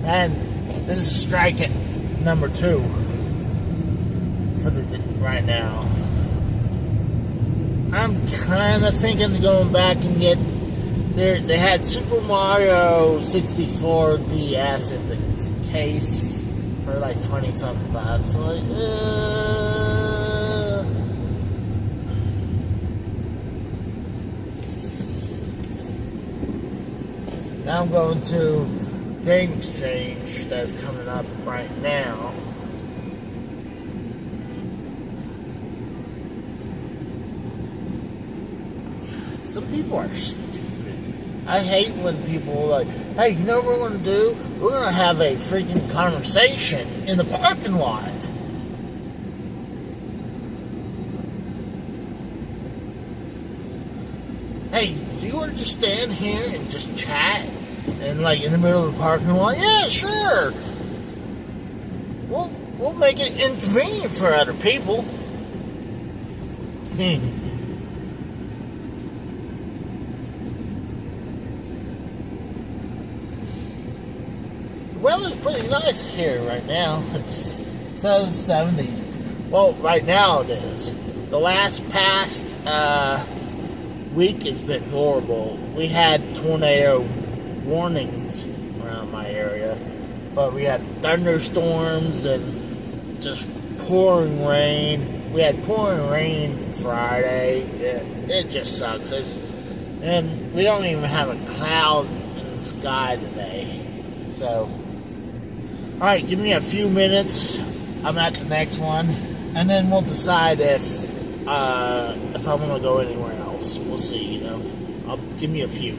And this is strike at number 2 for right now. I'm kind of thinking of going back and get there. They had Super Mario 64 DS in the case for like 20 something bucks. So like, now I'm going to Game Exchange that's coming up right now. Some people are stupid. I hate when people are like, hey, you know what we're going to do? We're going to have a freaking conversation in the parking lot. Hey, do you want to just stand here and just chat? And like in the middle of the parking lot? Yeah, sure. We'll make it inconvenient for other people. The weather's pretty nice here right now. It says 70s. Well, right now it is. The past week has been horrible. We had tornado warnings around my area, but we had thunderstorms and just pouring rain. We had pouring rain Friday. It just sucks. And we don't even have a cloud in the sky today. So, alright, give me a few minutes. I'm at the next one, and then we'll decide if I'm gonna go anywhere else. We'll see, give me a few.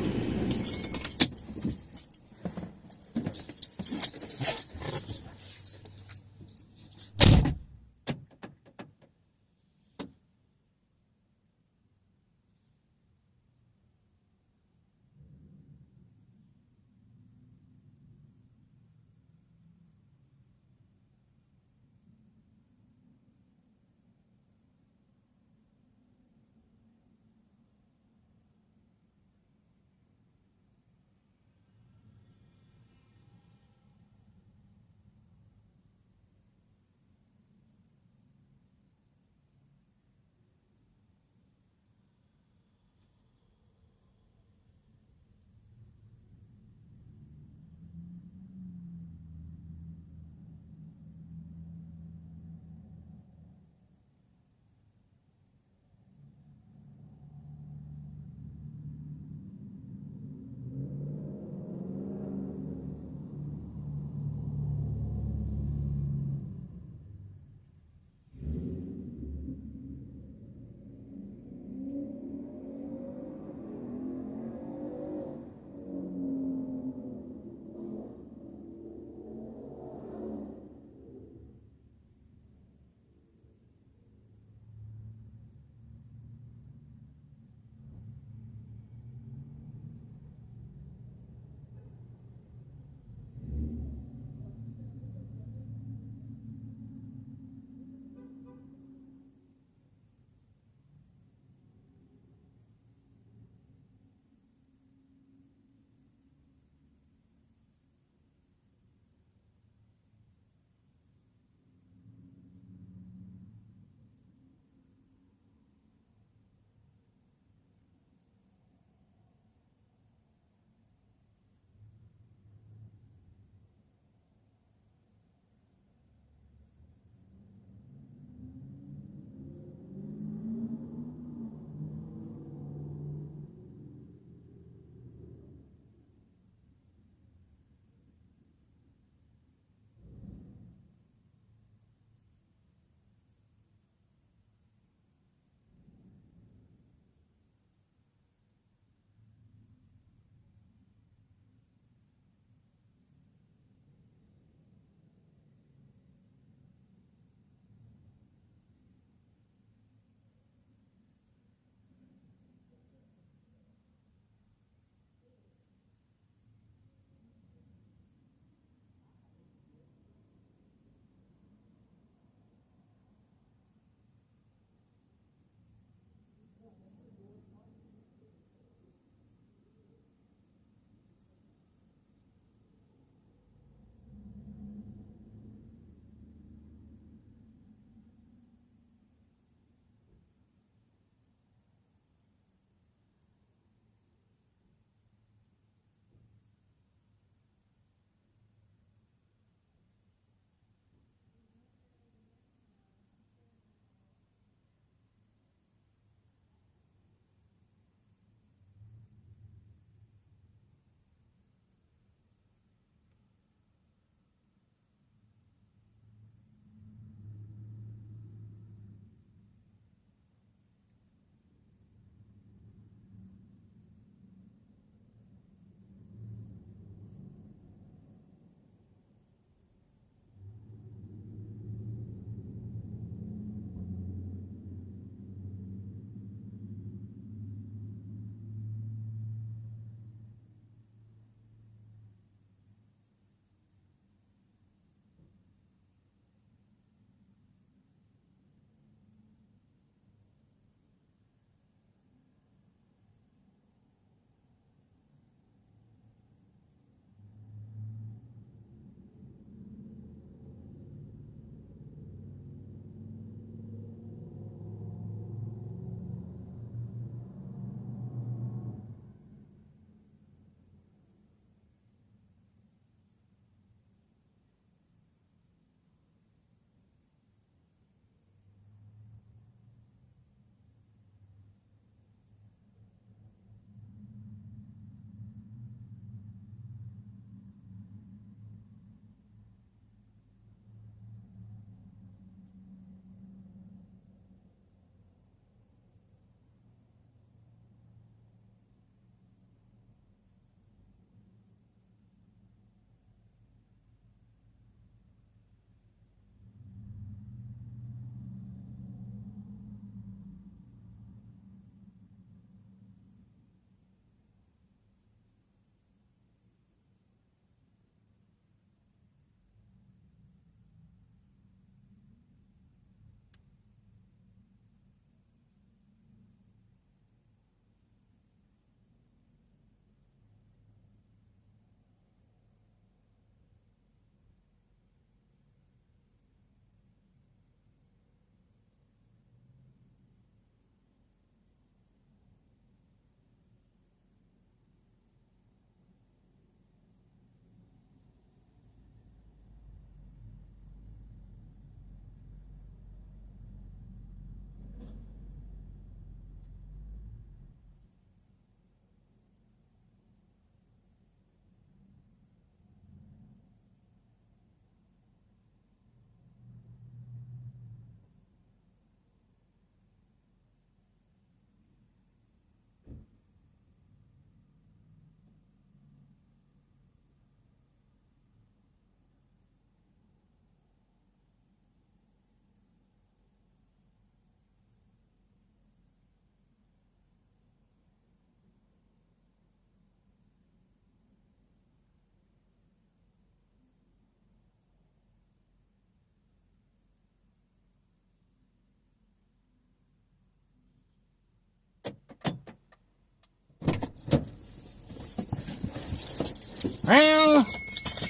Well,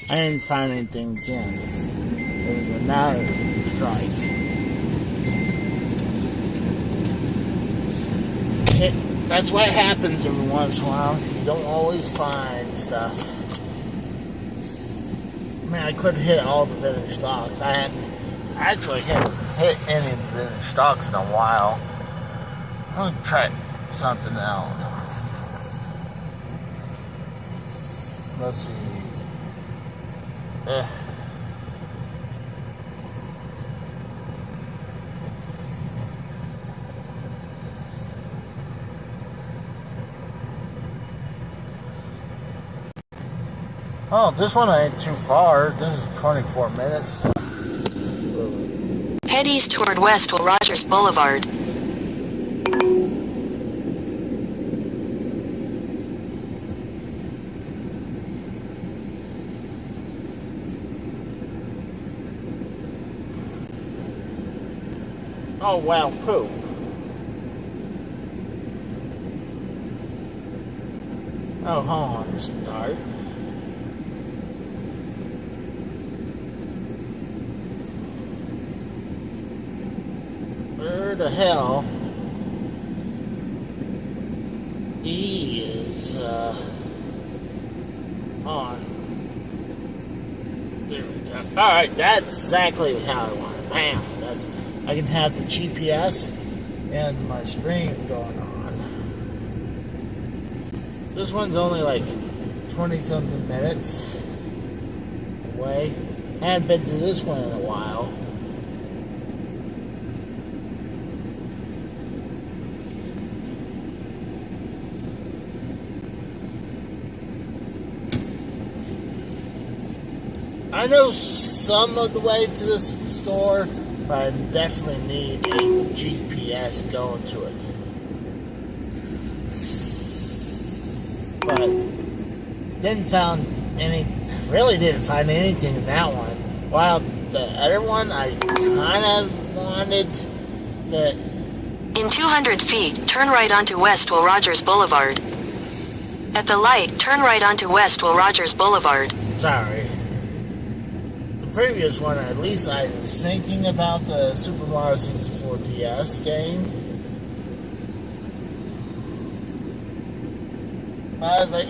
I didn't find anything again. It was another strike. That's what happens every once in a while. You don't always find stuff. I mean, I couldn't hit all the vintage stocks. I hadn't hit any of the vintage stocks in a while. I'm gonna try something else. Let's see. Oh, this one ain't too far. This is 24 minutes. Head east toward West Will Rogers Boulevard. Oh, wow, poop. Oh, hold on, start. Where the hell he is on? There we go. Alright, that's exactly how I want it. Bam! I can have the GPS and my stream going on. This one's only like 20-something minutes away. I haven't been to this one in a while. I know some of the way to this store, but I definitely need a GPS going to it. But really didn't find anything in that one. While the other one, I kind of wanted the... In 200 feet, turn right onto West Will Rogers Boulevard. At the light, turn right onto West Will Rogers Boulevard. Sorry. Previous one, at least I was thinking about the Super Mario 64 DS game. I was like,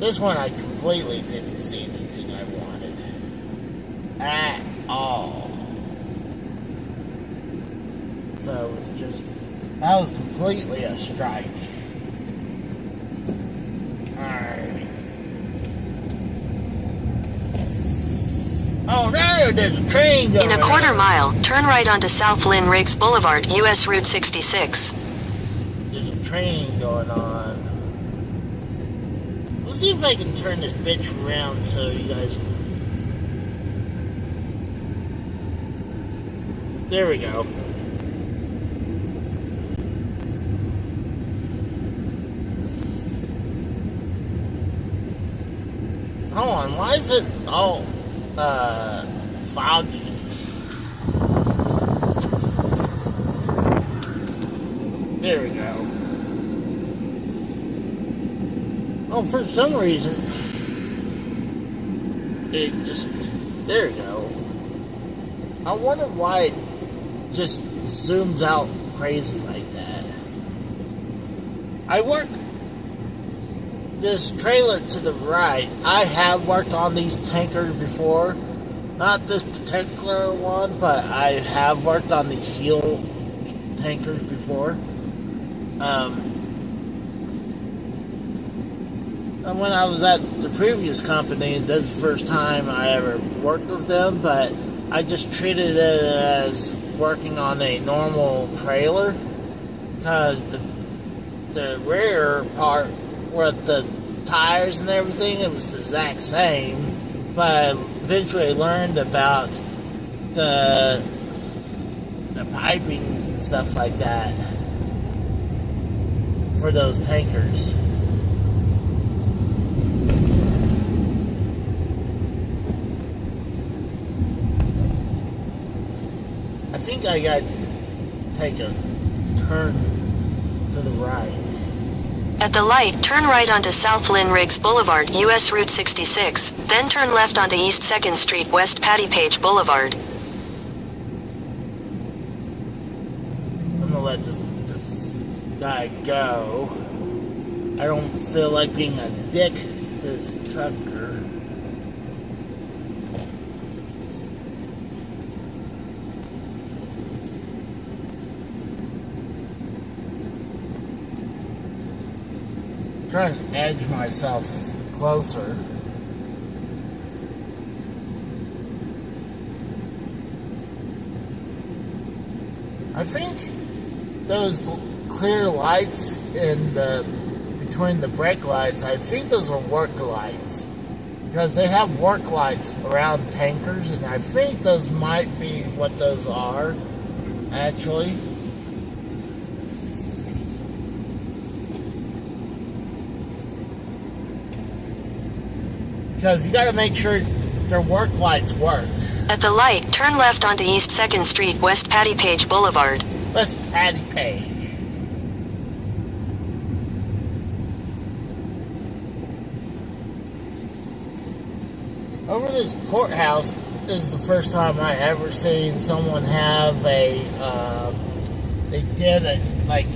This one I completely didn't see anything I wanted. At all. So it was just, that was completely a strike. Alright. Oh no, there's a train going. In a quarter mile, turn right onto South Lynn Riggs Boulevard, US Route 66. There's a train going on. Let's see if I can turn this bitch around so you guys can... There we go. Hold on, why is it all... foggy. There we go. Oh, for some reason, it just, there we go. I wonder why it just zooms out crazy like that. I work this trailer to the right. I have worked on these tankers before. Not this particular one, but I have worked on these fuel tankers before. And when I was at the previous company, that's the first time I ever worked with them, but I just treated it as working on a normal trailer, because the rear part with the tires and everything, it was the exact same, but I eventually learned about the piping and stuff like that for those tankers. I think I got to take a turn to the right. At the light, turn right onto South Lynn Riggs Boulevard, US Route 66, then turn left onto East 2nd Street, West Patty Page Boulevard. I'm gonna let this guy go. I don't feel like being a dick to this trucker. Trying to edge myself closer. I think those clear lights in the between the brake lights, I think those are work lights, because they have work lights around tankers, and I think those might be what those are actually. Because you got to make sure their work lights work. At the light, turn left onto East 2nd Street, West Patty Page Boulevard. West Patty Page. Over this courthouse is the first time I ever seen someone have a, they did like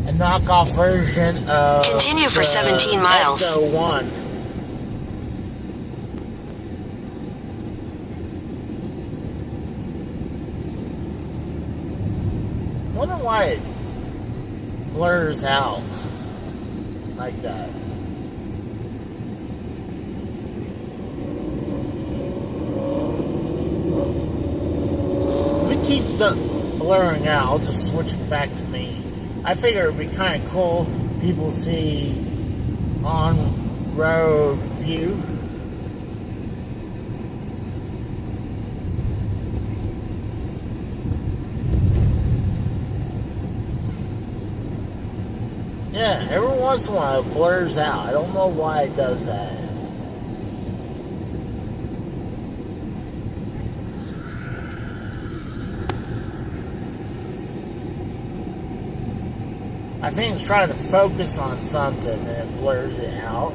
a knockoff version of Continue for 17 miles. Ecto 1. I wonder why it blurs out like that. If it keeps blurring out, I'll just switch it back to me. I figure it'd be kind of cool. People see on-road view. Yeah, every once in a while it blurs out. I don't know why it does that. I think it's trying to focus on something and it blurs it out.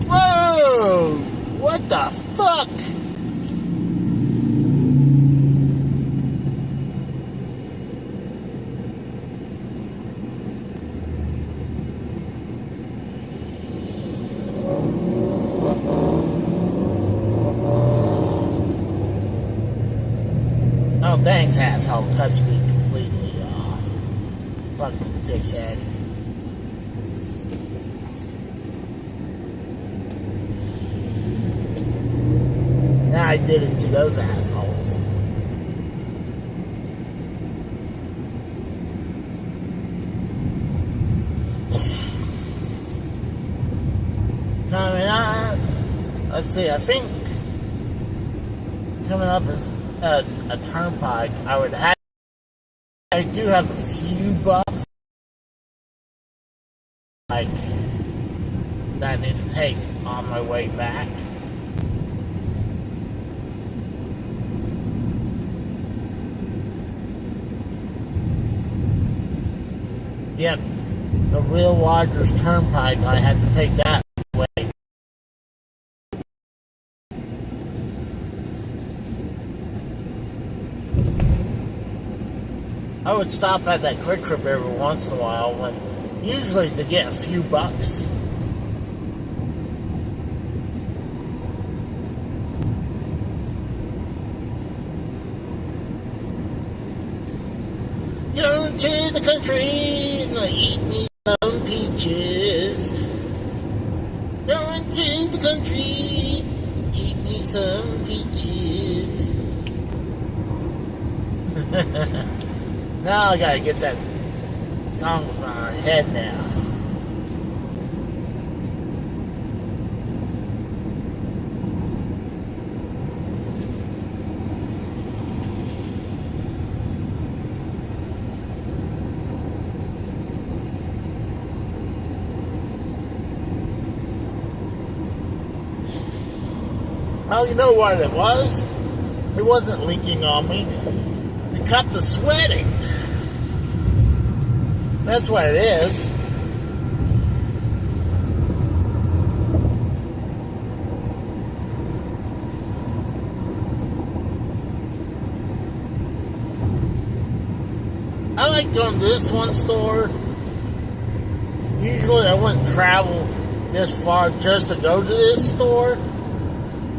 Whoa! What the fuck? Oh, thanks, asshole. Cuts me completely off. Fucking dickhead. Now I did it to those assholes. Coming up. Let's see, I think coming up is a turnpike. I do have a few bucks like that I need to take on my way back. Yep, the real Rogers Turnpike, I had to take that way. I would stop at that Quick Trip every once in a while, usually to get a few bucks. Going to the country and eat me some peaches. Going to the country, eat me some peaches. Now I gotta get that song from my head now. Oh, you know what it was? It wasn't leaking on me. The cup is sweating. That's what it is. I like going to this one store. Usually I wouldn't travel this far just to go to this store.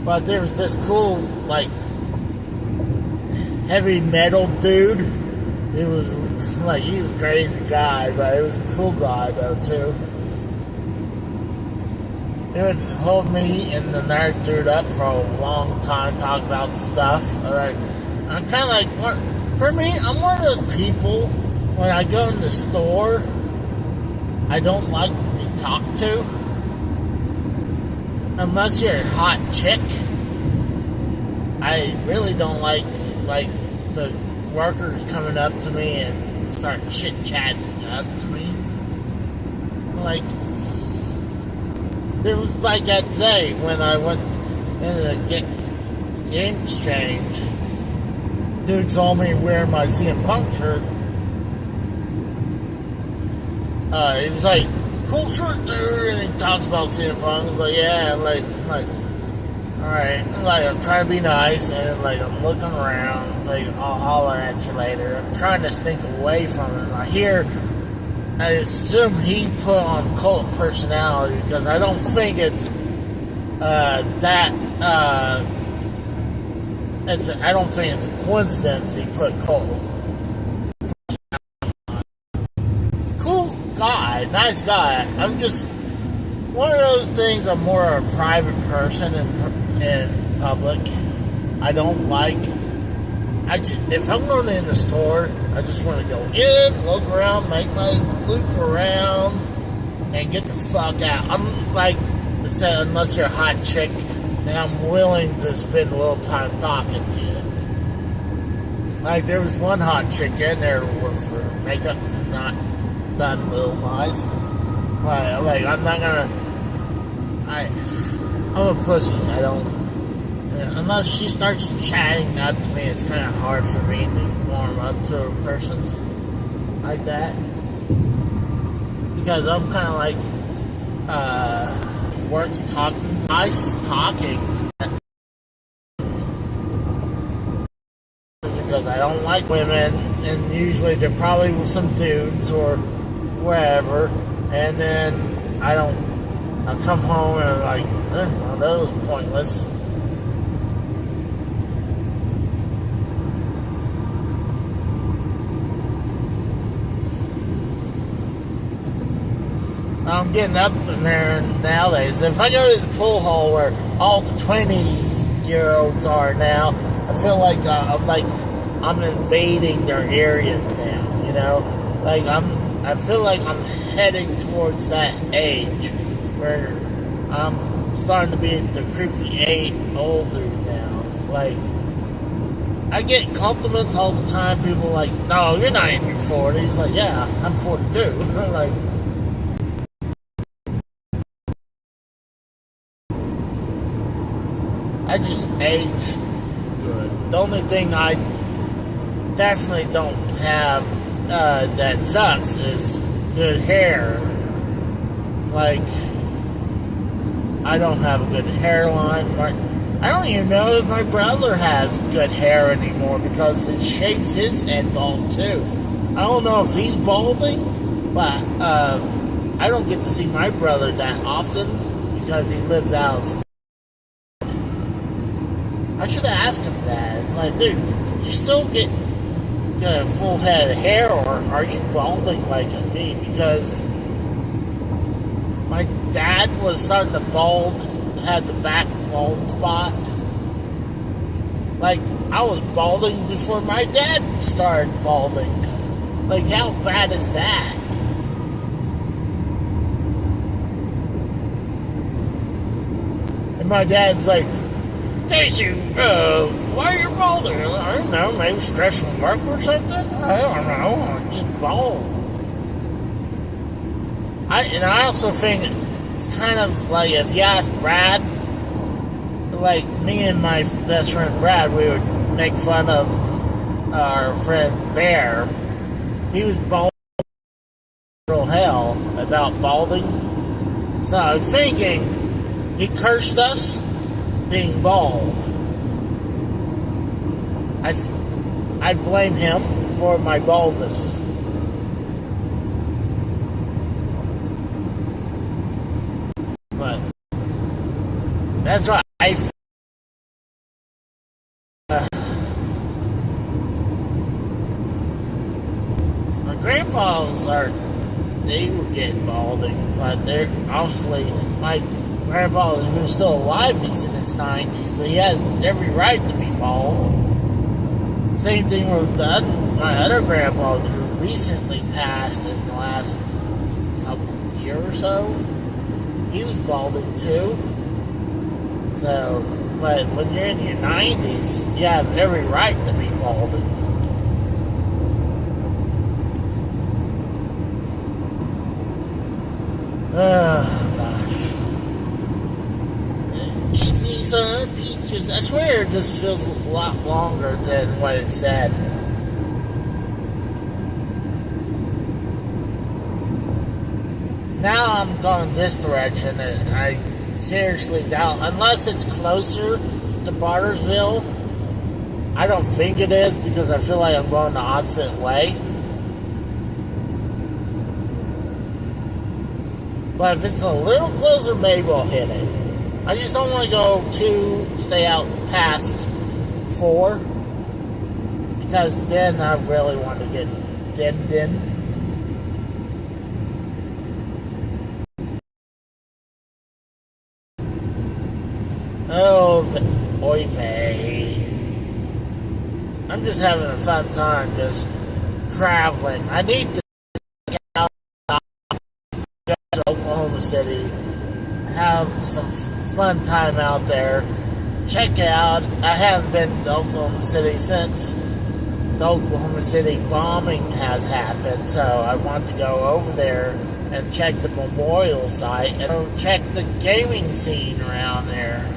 But there was this cool, like, heavy metal dude. He was a crazy guy, but he was a cool guy though too. He would hold me and the nerd dude up for a long time, talk about stuff. Like, I'm kind of like, for me, I'm one of those people, when I go in the store, I don't like to be talked to. Unless you're a hot chick. I really don't like the workers coming up to me and start chit-chatting up to me. Like, there was like that day when I went in the game exchange. Dude saw me wearing my CM Punk shirt. He was like, cool shirt, dude, and he talks about CM Punk. I was like, yeah, like, alright, like, I'm trying to be nice, and like, I'm looking around, it's like, I'll holler at you later. I'm trying to sneak away from him. I assume he put on cult personality, because I don't think it's, I don't think it's a coincidence he put cult. Cool guy, nice guy. I'm just, one of those things, I'm more a private person in public. I don't like, if I'm going in the store, I just want to go in, look around, make my loop around, and get the fuck out. I'm like, unless you're a hot chick, then I'm willing to spend a little time talking to you. Like, there was one hot chick in there with her makeup not done real nice. Like, I'm not gonna, I'm a pussy. I don't, unless she starts chatting up to me, it's kind of hard for me to warm up to a person like that. Because I'm kind of like, works talking, nice talking. Because I don't like women, and usually they're probably with some dudes or wherever, and then I come home and I'm like, well, that was pointless. I'm getting up in there nowadays. If I go to the pool hall where all the 20-year-olds are now, I feel like I'm invading their areas now. You know, like I feel like I'm heading towards that age where I'm starting to be the creepy old dude now. Like, I get compliments all the time. People are like, "No, you're not in your 40s." Like, yeah, I'm 42. Like. I just age good. The only thing I definitely don't have that sucks is good hair. Like, I don't have a good hairline. I don't even know if my brother has good hair anymore because it shapes his head bald too. I don't know if he's balding, but I don't get to see my brother that often because he lives out of state. I should have asked him that. It's like, dude, you still get a full head of hair, or are you balding like me? Because my dad was starting to bald, had the back bald spot. Like, I was balding before my dad started balding. Like, how bad is that? And my dad's like, Casey, why are you balding? I don't know, maybe stress from work or something? I don't know, I'm just bald. I also think it's kind of like, if you ask Brad, like me and my best friend Brad, we would make fun of our friend Bear. He was bald as hell about balding. So I'm thinking he cursed us being bald. I blame him for my baldness. But that's right. My grandpas they were getting balding, but they're obviously, my grandpa who's still alive, he's in his 90s, he has every right to be bald. Same thing with my other grandpa who recently passed in the last year or so. He was balding too. So, but when you're in your 90s, you have every right to be balding. Oh, gosh. Eat me some peaches. I swear this feels a lot longer than what it said. Now I'm going this direction, and I seriously doubt, unless it's closer to Bartersville. I don't think it is, because I feel like I'm going the opposite way. But if it's a little closer, maybe I'll hit it. I just don't want to stay out past 4, because then I really want to get denned in. Oh, oy vey. I'm just having a fun time just traveling. I need to go to Oklahoma City, have some fun time out there, check it out. I haven't been to Oklahoma City since the Oklahoma City bombing has happened, so I want to go over there and check the memorial site and check the gaming scene around there.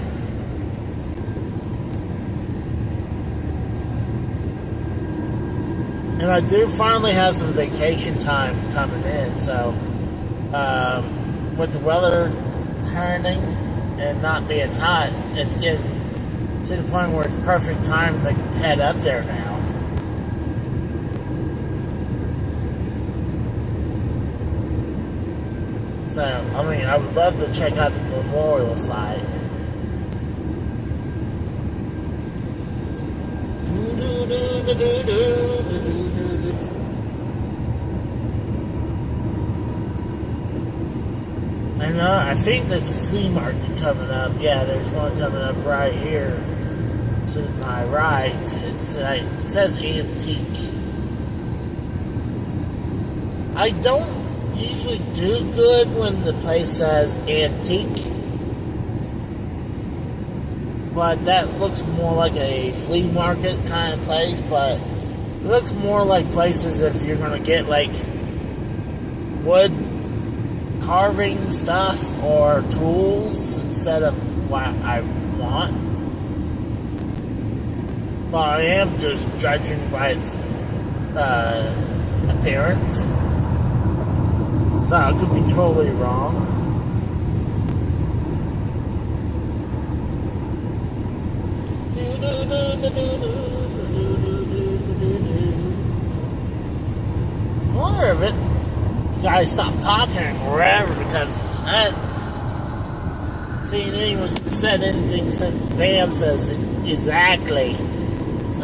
And I do finally have some vacation time coming in, so with the weather turning and not being hot, it's getting to the point where it's perfect time to head up there now. So, I mean, I would love to check out the memorial site. I think there's a flea market coming up. Yeah, there's one coming up right here to my right. It says antique. I don't usually do good when the place says antique, but that looks more like a flea market kind of place. But it looks more like places if you're going to get like wood carving stuff or tools instead of what I want. But I am just judging by its appearance, so I could be totally wrong. I wonder if it guys stop talking forever, because I haven't seen anyone said anything since Bam says it exactly. So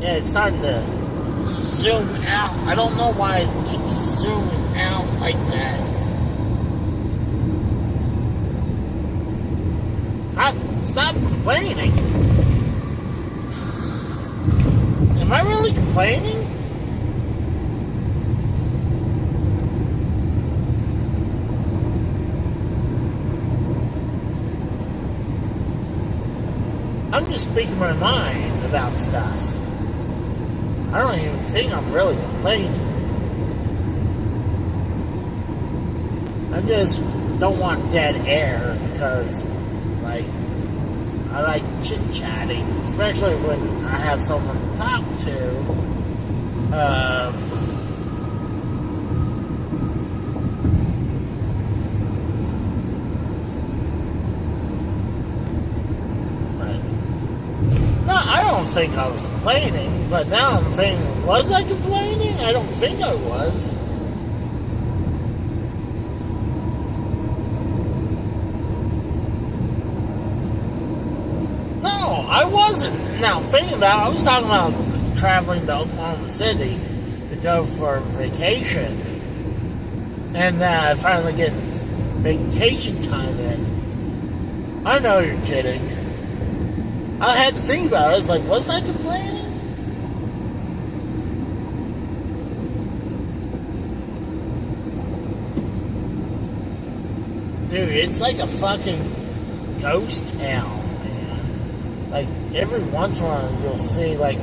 yeah, it's starting to zoom out. I don't know why it keeps zooming out like that. Stop complaining. Am I really complaining? I'm just speaking my mind about stuff. I don't even think I'm really complaining. I just don't want dead air because, like, I like chit-chatting, especially when I have someone to talk to. No, I don't think I was complaining, but now I'm thinking, was I complaining? I don't think I was. No, I wasn't. Now, thinking about it, I was talking about traveling to Oklahoma City to go for vacation. And finally getting vacation time in. I know you're kidding. I had to think about it. I was like, was I complaining? Dude, it's like a fucking ghost town, man. Like, every once in a while you'll see, like,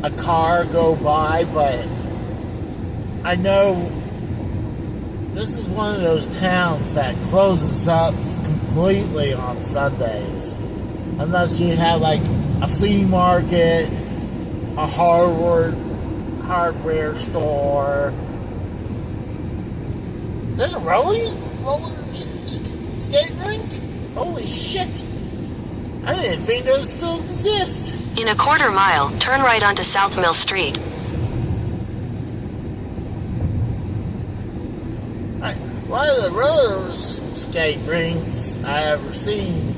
a car go by, but I know this is one of those towns that closes up completely on Sundays. Unless you have, like, a flea market, a hardware store. There's a roller skate rink? Holy shit. I didn't think those still exist. In a quarter mile, turn right onto South Mill Street. One of the roller skate rinks I ever seen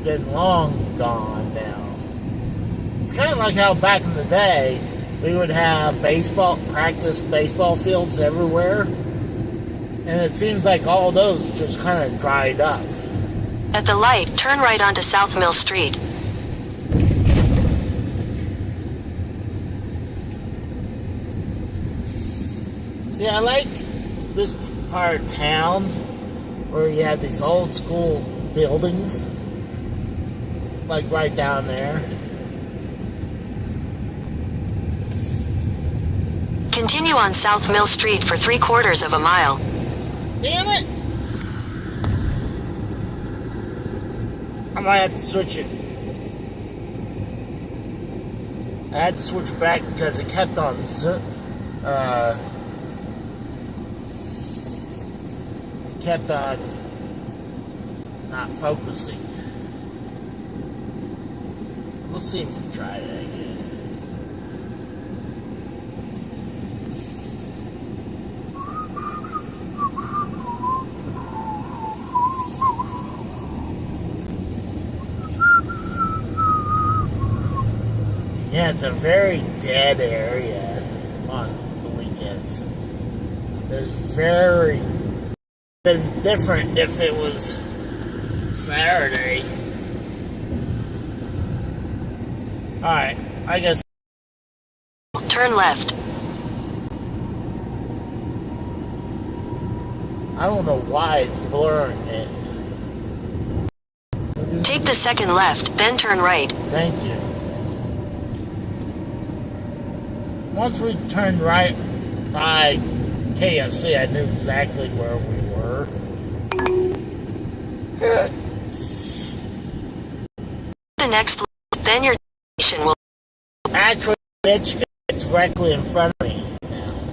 been long gone now. It's kind of like how back in the day we would have practice baseball fields everywhere, and it seems like all those just kind of dried up. At the light, turn right onto South Mill Street. See, I like this part of town where you have these old school buildings. Like right down there. Continue on South Mill Street for 3/4 of a mile. Damn it! I might have to switch it. I had to switch back because it kept on not focusing. We'll see if we try that again. Yeah, it's a very dead area on the weekends. There's been different if it was Saturday. Alright, I guess. Turn left. I don't know why it's blurring it. Take the second left, then turn right. Thank you. Once we turned right by KFC, I knew exactly where we were. The next left, then your destination will... Actually, it's directly in front of me now.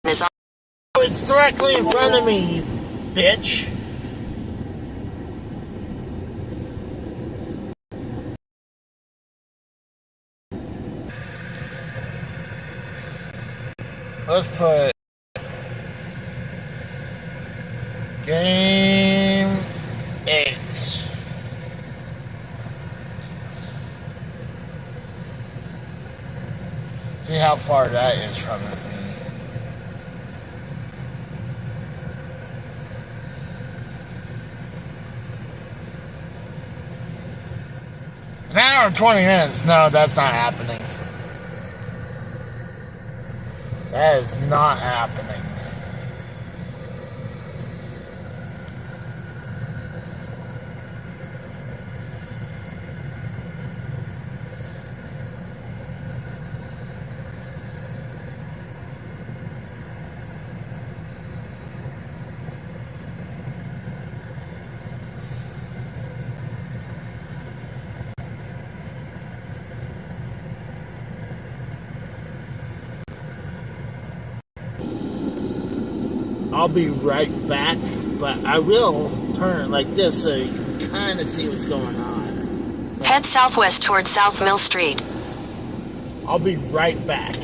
Is on. It's directly in front of me, you bitch. Let's put Game 8. See how far that is from me. An hour and 20 minutes. No, that's not happening. That is not happening. I'll be right back, but I will turn it like this so you can kind of see what's going on. So Head southwest toward South Mill Street. I'll be right back.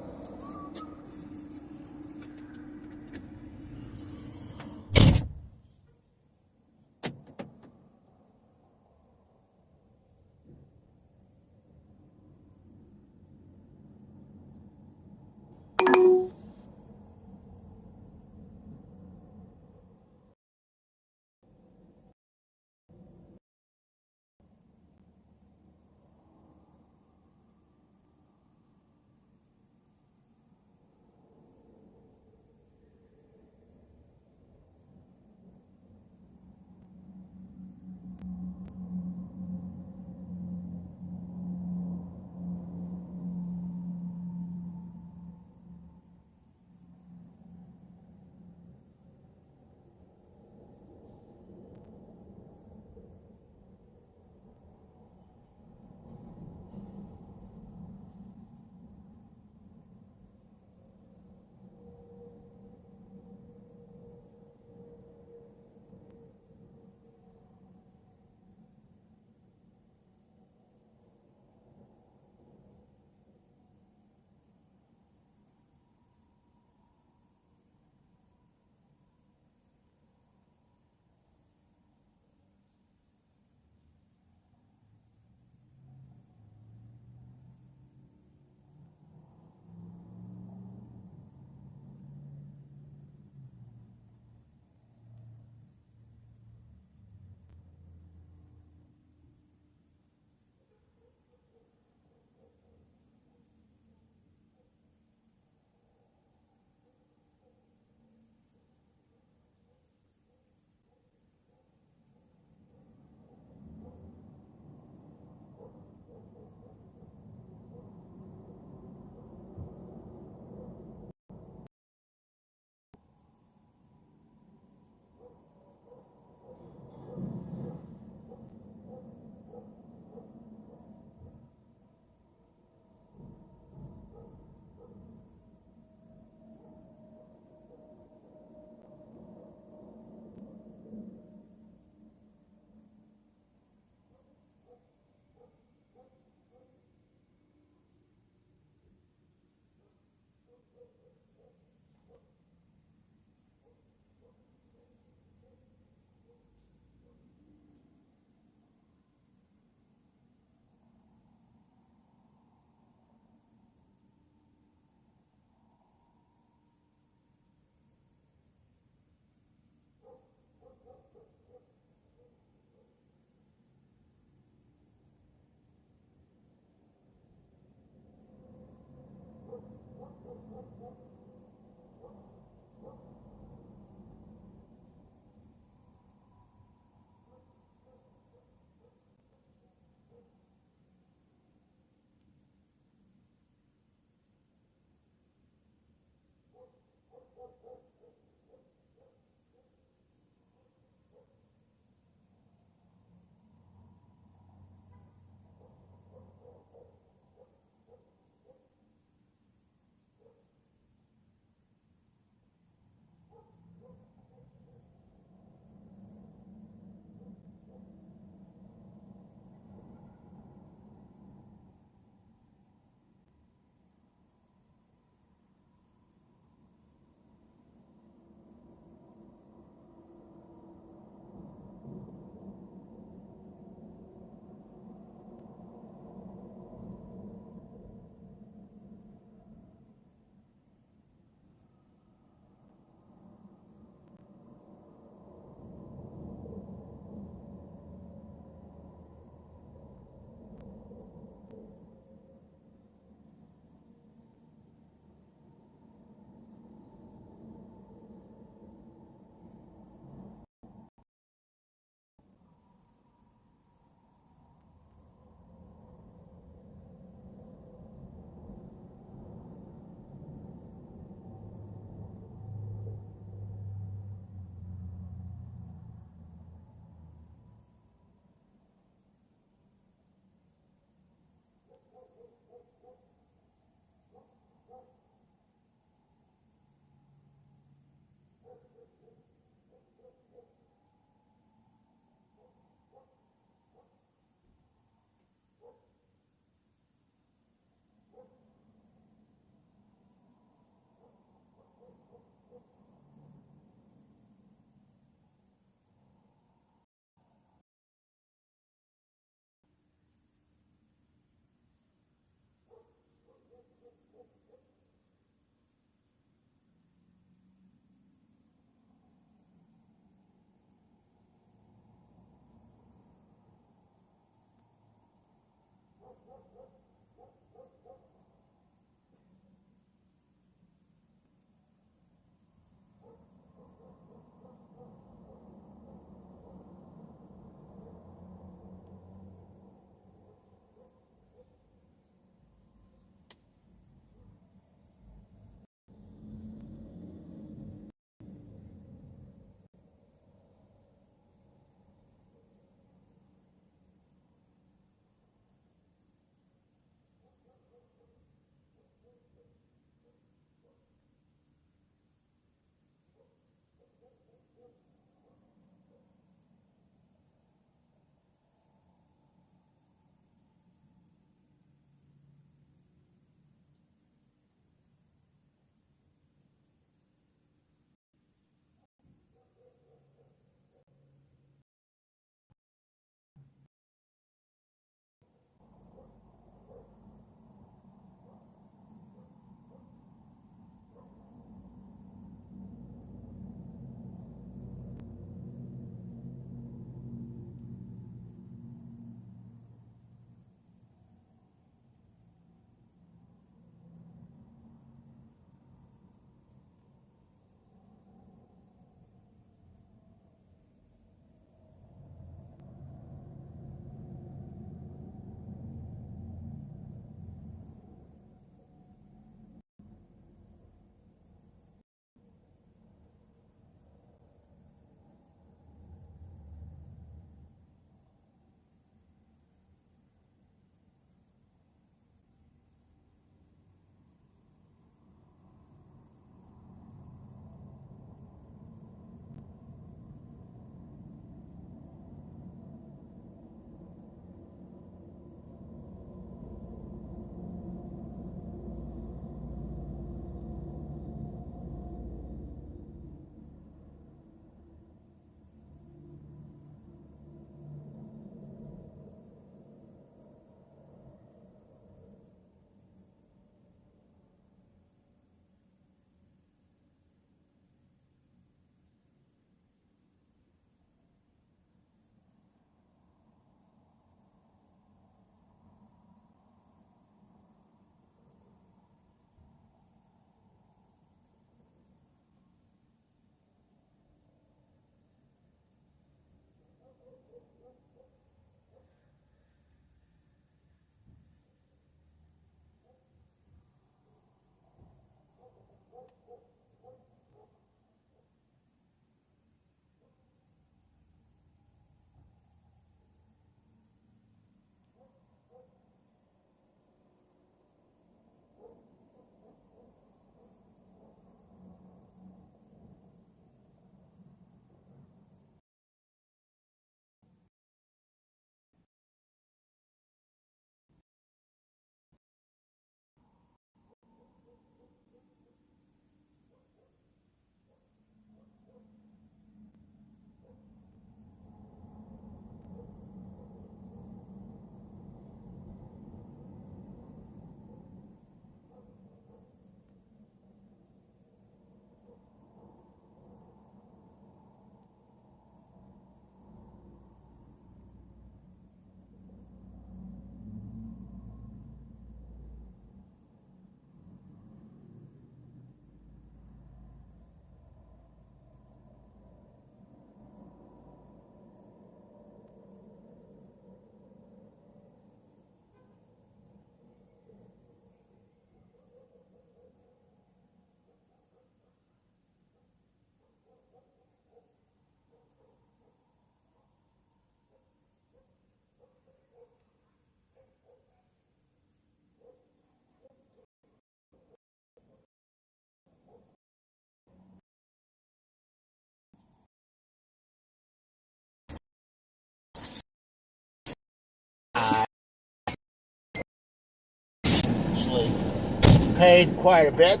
paid quite a bit,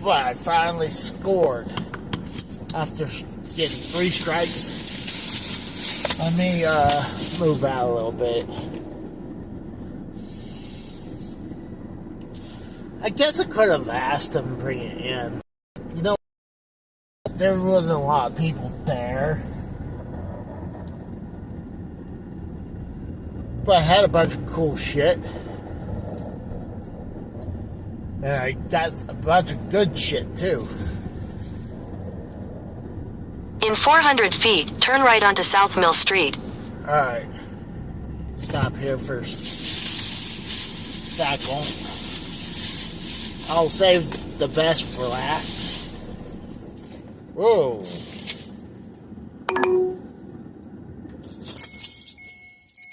but I finally scored after getting 3 strikes. Let me move out a little bit. I guess I could have asked him to bring it in. You know, there wasn't a lot of people there. But I had a bunch of cool shit. And I got a bunch of good shit too. In 400 feet, turn right onto South Mill Street. Alright. Stop here for a second. I'll save the best for last. Whoa.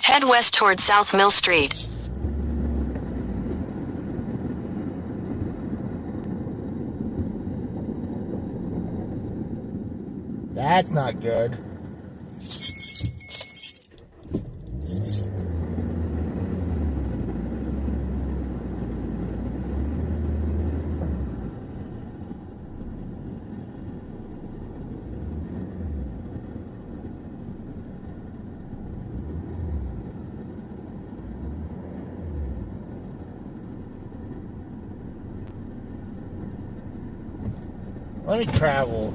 Head west toward South Mill Street. That's not good. Let me travel.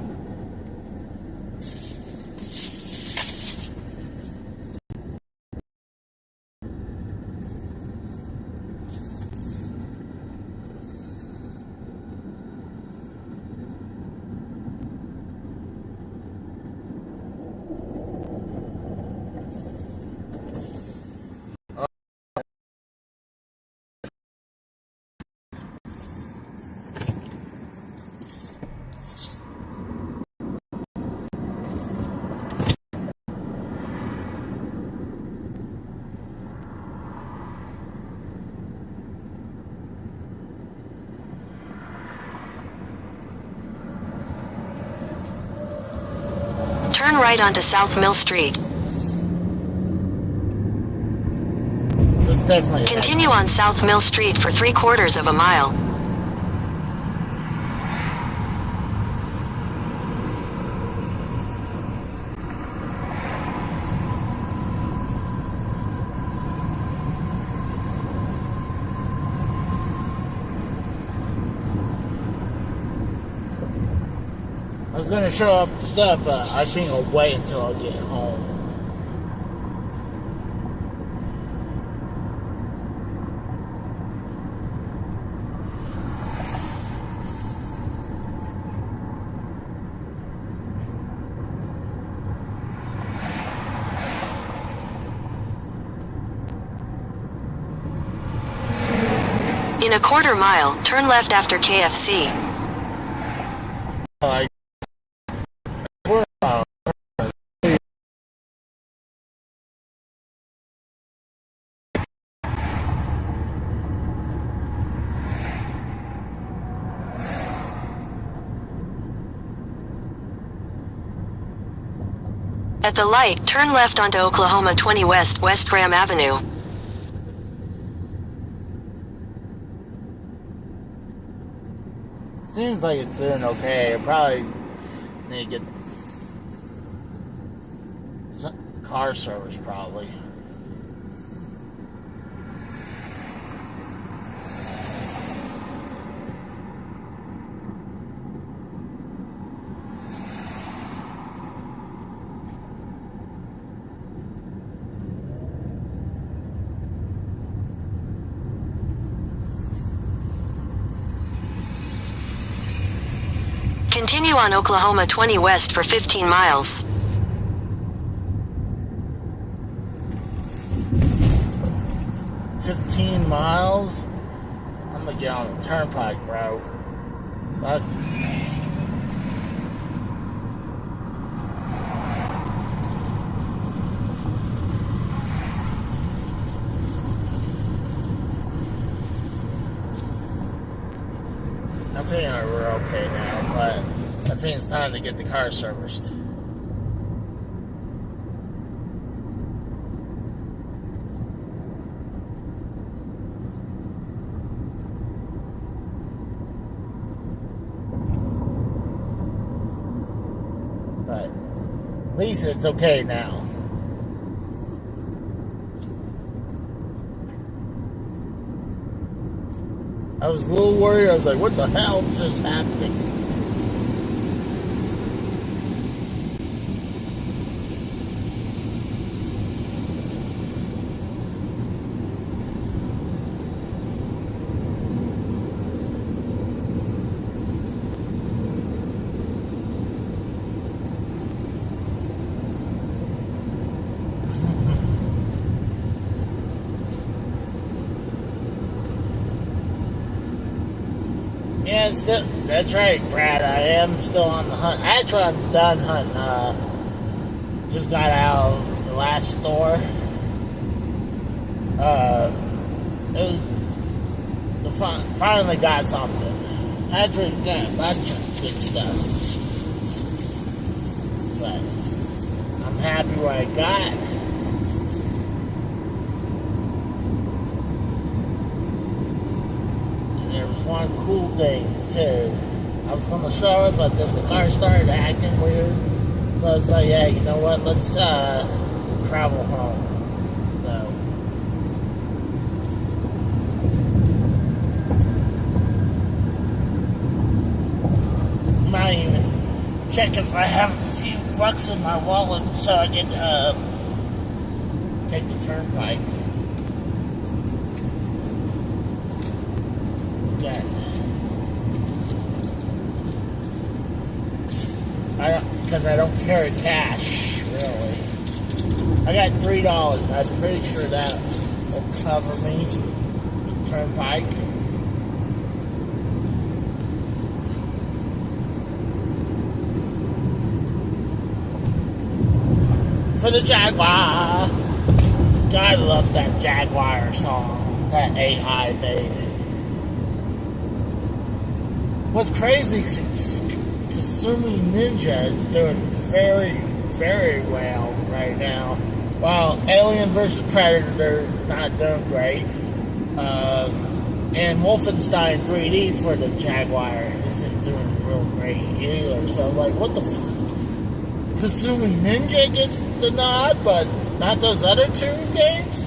Turn right onto South Mill Street. That's definitely. Continue on South Mill Street for 3/4 of a mile. I was gonna show off the stuff, but I think I'll wait until I get home. In a 1/4 mile, turn left after KFC. At the light, turn left onto Oklahoma 20 West, West Graham Avenue. Seems like it's doing okay. I probably need to get some car service, probably. Continue on Oklahoma 20 West for 15 miles. $15 miles? I'm gonna get on the turnpike, bro. But I think we're okay now, but I think it's time to get the car serviced. least it's okay now. I was a little worried. I was like, what the hell is just happening? Yeah, that's right, Brad. I am still on the hunt. Actually, I'm done hunting. Just got out of the last store. Finally got something. Actually, got a bunch of good stuff. But I'm happy what I got. One cool thing too. I was gonna show it, but then the car started acting weird. So I was like, yeah, you know what? Let's travel home. So I might even check if I have a few bucks in my wallet so I can take the turnpike. Yeah. Because I don't carry cash, really. I got $3. I'm pretty sure that will cover me. The turnpike. For the Jaguar. God, I love that Jaguar song that AI made. What's crazy is Kasumi Ninja is doing very, very well right now. While Alien vs. Predator not doing great. And Wolfenstein 3D for the Jaguar isn't doing real great either. So I'm like, what the fuck? Kasumi Ninja gets the nod, but not those other two games?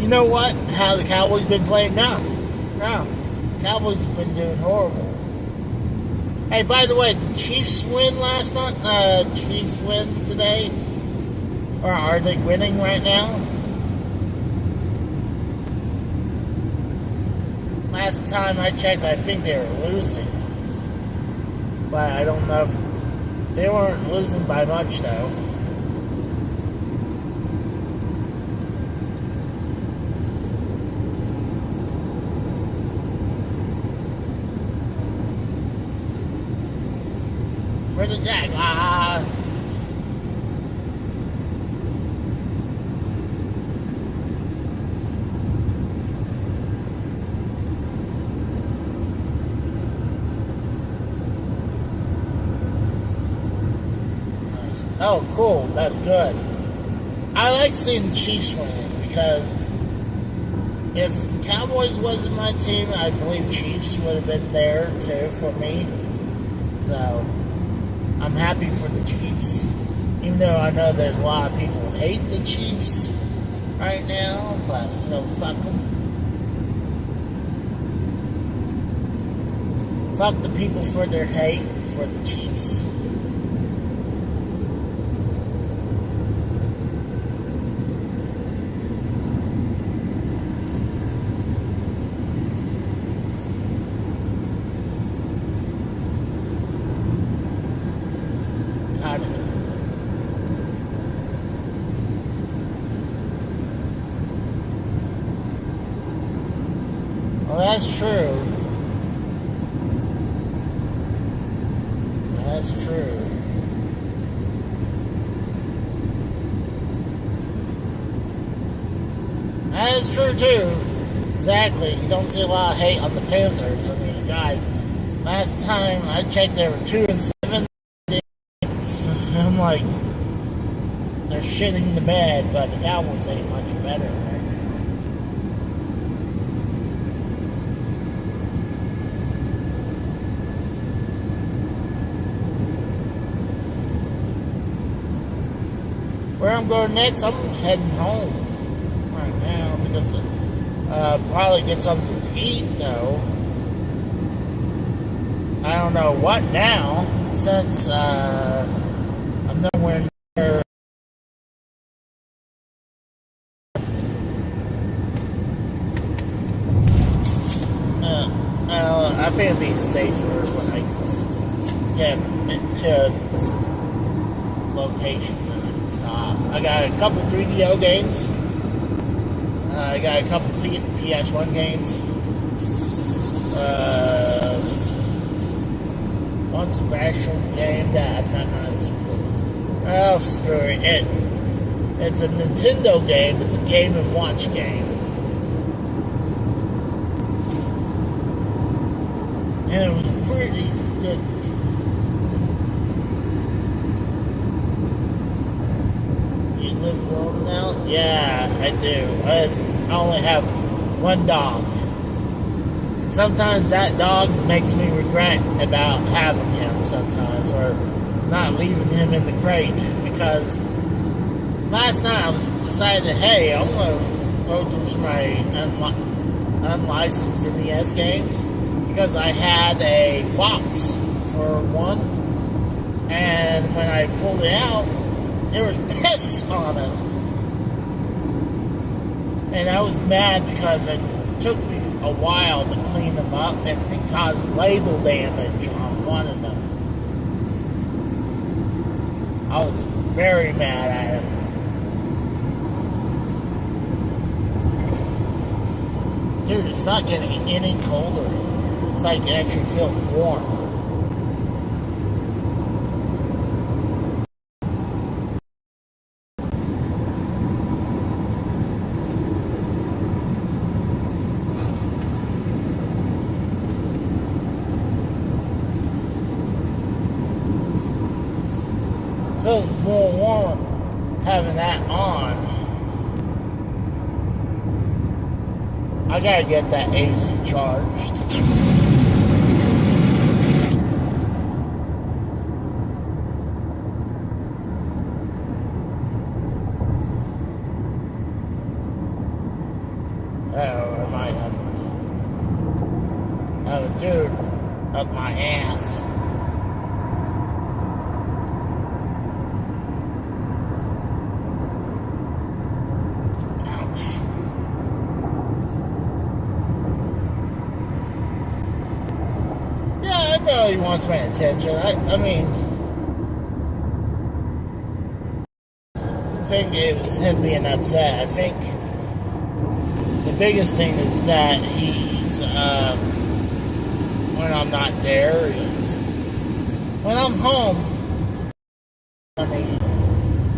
You know what? How the Cowboys been playing now? No. Cowboys have been doing horrible. Hey, by the way, did Chiefs win last night? Chiefs win today? Or are they winning right now? Last time I checked, I think they were losing. But I don't know if they weren't losing by much, though. For the Jaguar. Oh, cool. That's good. I like seeing the Chiefs winning because if Cowboys wasn't my team, I believe Chiefs would have been there too for me. So I'm happy for the Chiefs. Even though I know there's a lot of people who hate the Chiefs right now, but, you know, fuck them. Fuck the people for their hate for the Chiefs. Well, that's true. That's true. That's true too. Exactly. You don't see a lot of hate on the Panthers. I mean, a guy Last time I checked, they were 2-7. I'm like, they're shitting the bed, but the Cowboys ain't much better right now. Where I'm going next, I'm heading home right now because probably get something to eat though. I don't know what now, since I'm nowhere near. I think it'd be safer when I get to location and I can stop. I got a couple 3DO games. I got a couple PS1 games. One special game that I'm not oh, screw it. It's a Nintendo game. It's a Game & Watch game. And it was pretty good. You live alone now? Yeah, I do. I only have one dog. And sometimes that dog makes me regret about having him sometimes, or not leaving him in the crate, because last night I was decided, hey, I'm going to go through some of my unlicensed NES games, because I had a box for one, and when I pulled it out, there was piss on it. And I was mad because it took me a while to clean them up, and it caused label damage on one of them. I was very mad at him. Dude, it's not getting any colder. It's like it actually feels warm. Feels more warm having that on. I gotta get that AC charged. Oh, I might have a dude up my ass. He wants my attention. I mean, I think it was him being upset. I think the biggest thing is that he's, when I'm not there, is when I'm home,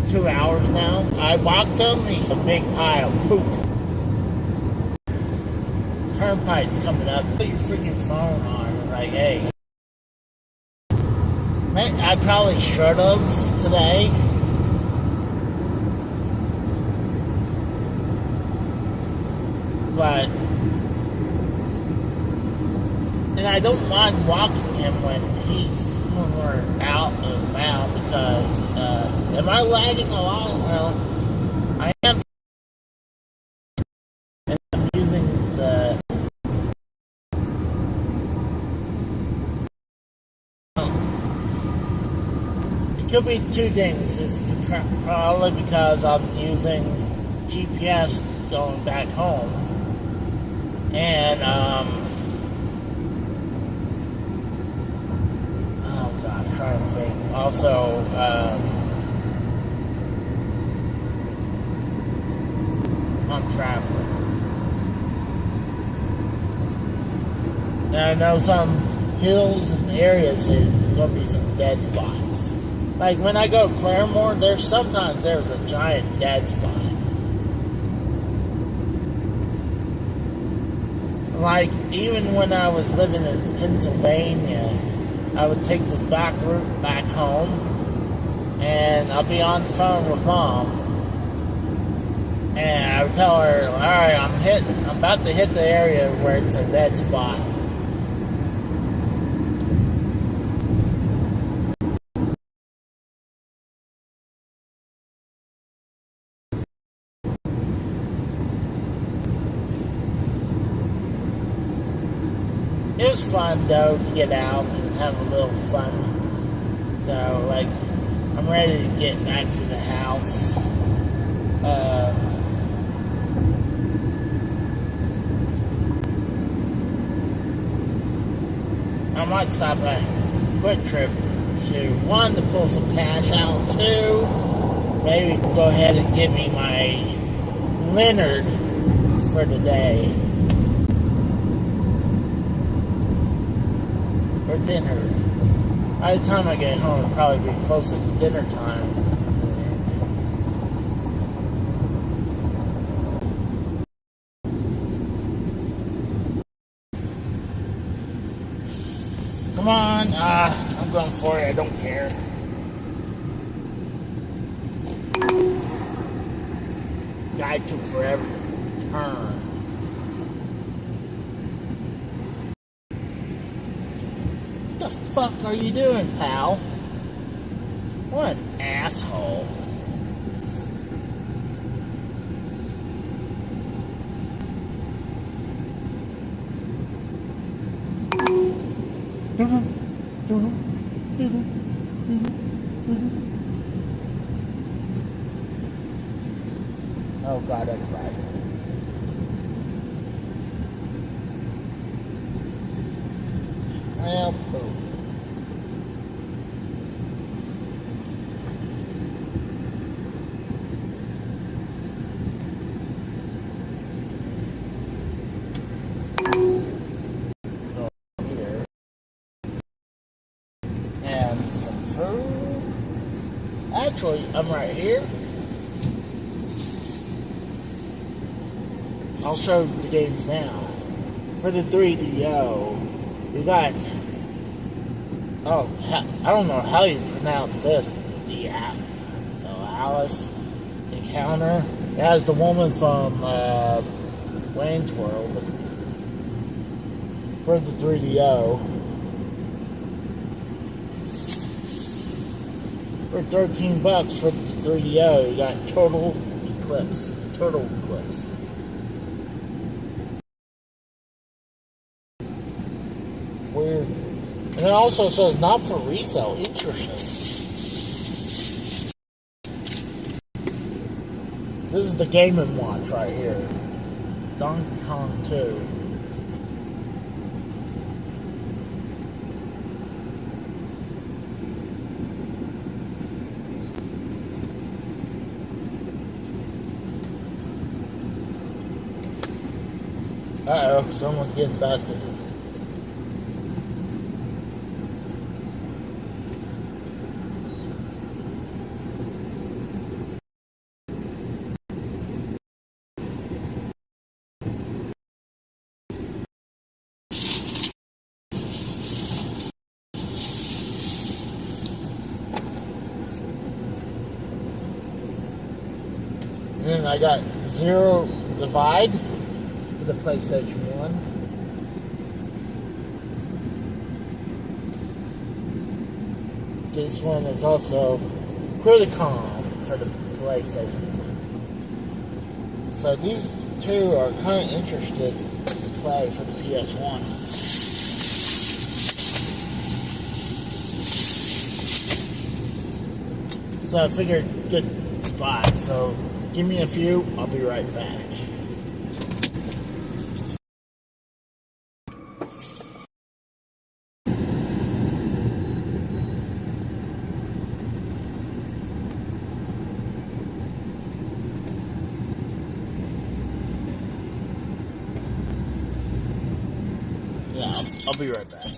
2 hours now, I walked him, he's a big pile of poop. Turnpike's coming up, put your freaking phone on, and like, hey. I probably should have today. But, and I don't mind walking him when we're out and about, because, am I lagging along? Well, I am. And I'm using the could be two things. It's probably because I'm using GPS going back home, and oh god, I'm trying to think. Also, I'm traveling. And I know some hills and areas there's gonna be some dead spots. Like when I go to Claremore, there's a giant dead spot. like, even when I was living in Pennsylvania, I would take this back route back home, and I'll be on the phone with Mom, and I would tell her, all right, I'm about to hit the area where it's a dead spot. It was fun, though, to get out and have a little fun. So, like, I'm ready to get back to the house. I might stop at Quick Trip to, one, to pull some cash out, two, maybe go ahead and get me my Leonard for the day. Or dinner. By the time I get home, it'll probably be close to dinner time. Come on, I'm going for it. I don't care. Guy took forever to turn. What the fuck are you doing, pal? What an asshole. Oh God, that's right. Well, poop. Here. And some food. Actually, I'm right here. I'll show the games now. For the 3DO, we got, I don't know how you pronounce this, the Alice Encounter. It has the woman from Wayne's World for the 3DO. For $13 for the 3DO, you got Total Eclipse. Weird. And it also says not for resale. Interesting. This is the Game & Watch right here. Donkey Kong 2. Uh-oh, someone's getting busted. And then I got Zero Divide for the PlayStation 1. This one is also Criticon for the PlayStation 1. So these two are kind of interested to play for the PS1. So I figured good spot. So give me a few, I'll be right back. Yeah, I'll be right back.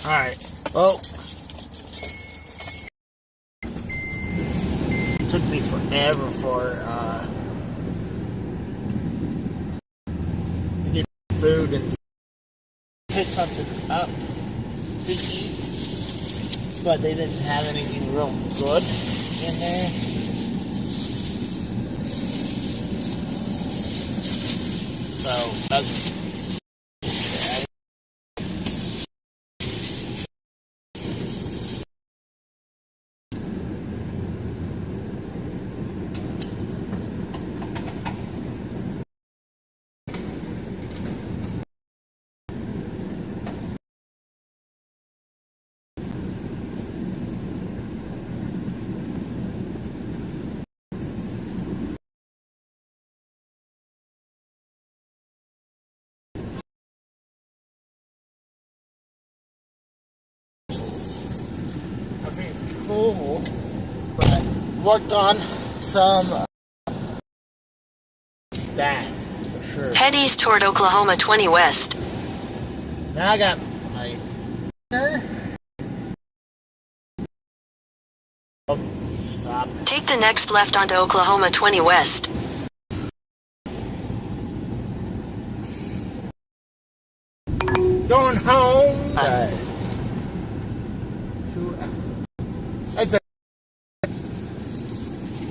Alright, well, it took me forever to get food and pick something up to eat, but they didn't have anything real good in there. So that's I think it's cool, but worked on some that for sure. Head east toward Oklahoma 20 West. Now I got my dinner. Oh, stop. Take the next left onto Oklahoma 20 West. Going home.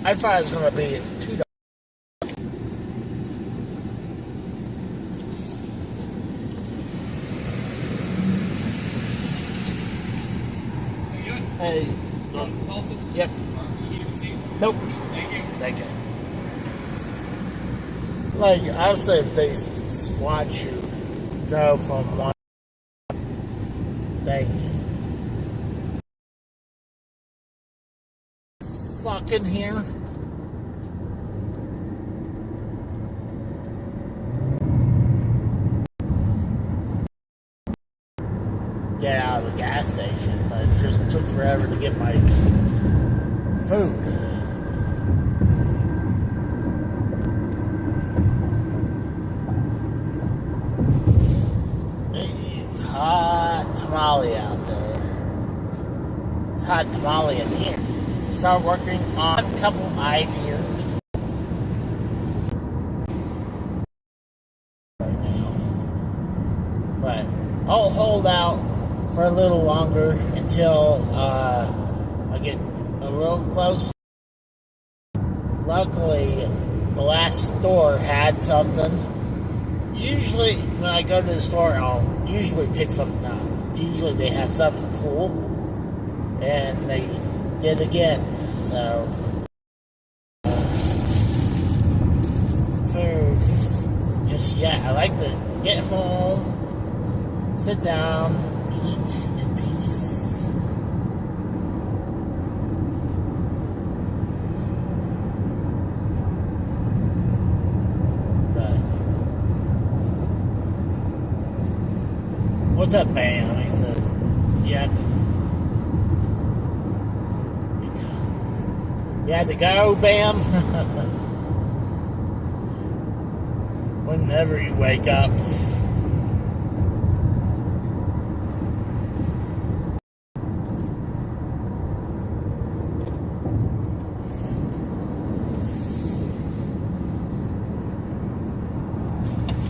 I thought it was going to be $2. Hey. Tulsa? Yep. You need a receipt? Nope. Thank you. Thank you. Like, I would say if they watch you go from one. Thank you. Fucking here. Get out of the gas station. It just took forever to get my food. It's hot tamale out there. It's hot tamale in here. Start working on a couple ideas right now. But I'll hold out for a little longer until I get a little closer. Luckily, the last store had something. Usually, when I go to the store, I'll usually pick something up. Usually, they have something cool, and they did again. So, food. Just I like to get home, sit down, eat in peace. But what's up, Bam? He said, you have to go, Bam. Whenever you wake up.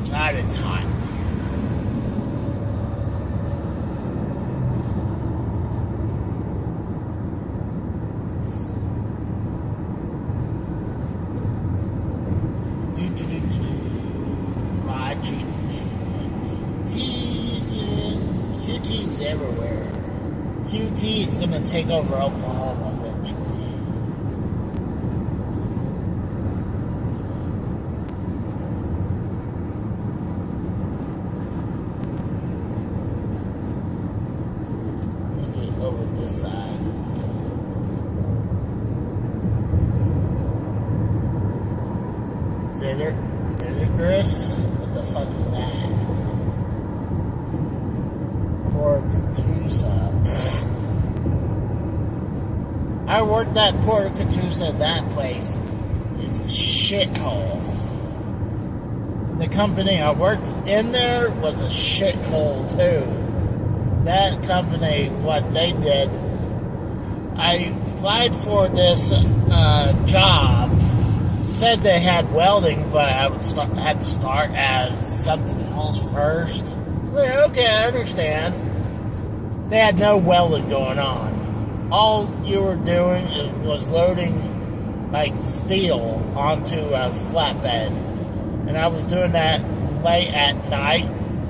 God, it's hot. QT's everywhere. QT is gonna take over Oklahoma eventually. Over this side. Vinegarous? What the fuck is that? Port Catoosa. I worked at Port Catoosa, that place. It's a shithole. The company I worked in there was a shithole too. that company, what they did, I applied for this job. Said they had welding, but I would had to start as something else first. Like, okay, I understand. They had no welding going on. All you were doing was loading like steel onto a flatbed, and I was doing that late at night,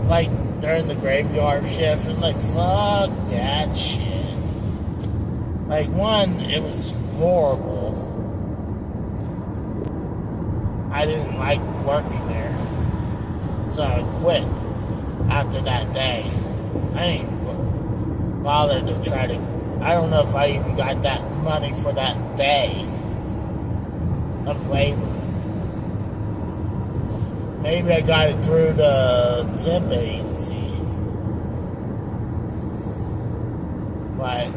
like during the graveyard shift, and like fuck that shit. Like one, it was horrible. I didn't like working there, so I quit after that day. I didn't bother to try to. I don't know if I even got that money for that day of labor. Maybe I got it through the temp agency. But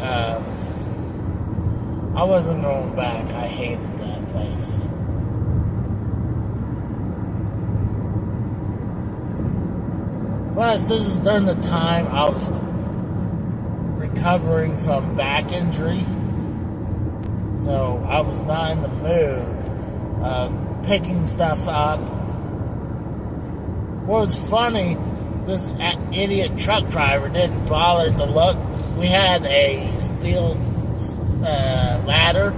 I wasn't going back. I hated that place. Plus, this is during the time I was recovering from back injury. So I was not in the mood of picking stuff up. What was funny, this idiot truck driver didn't bother to look. We had a steel ladder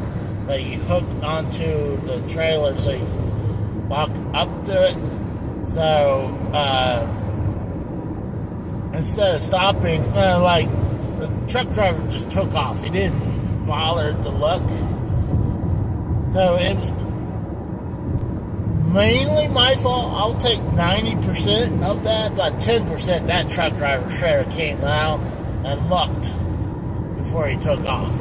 that you hooked onto the trailer so you walk up to it. So instead of stopping, like the truck driver just took off. He didn't bother to look. So it was mainly my fault. I'll take 90% of that, but 10% that truck driver sure came out and looked before he took off.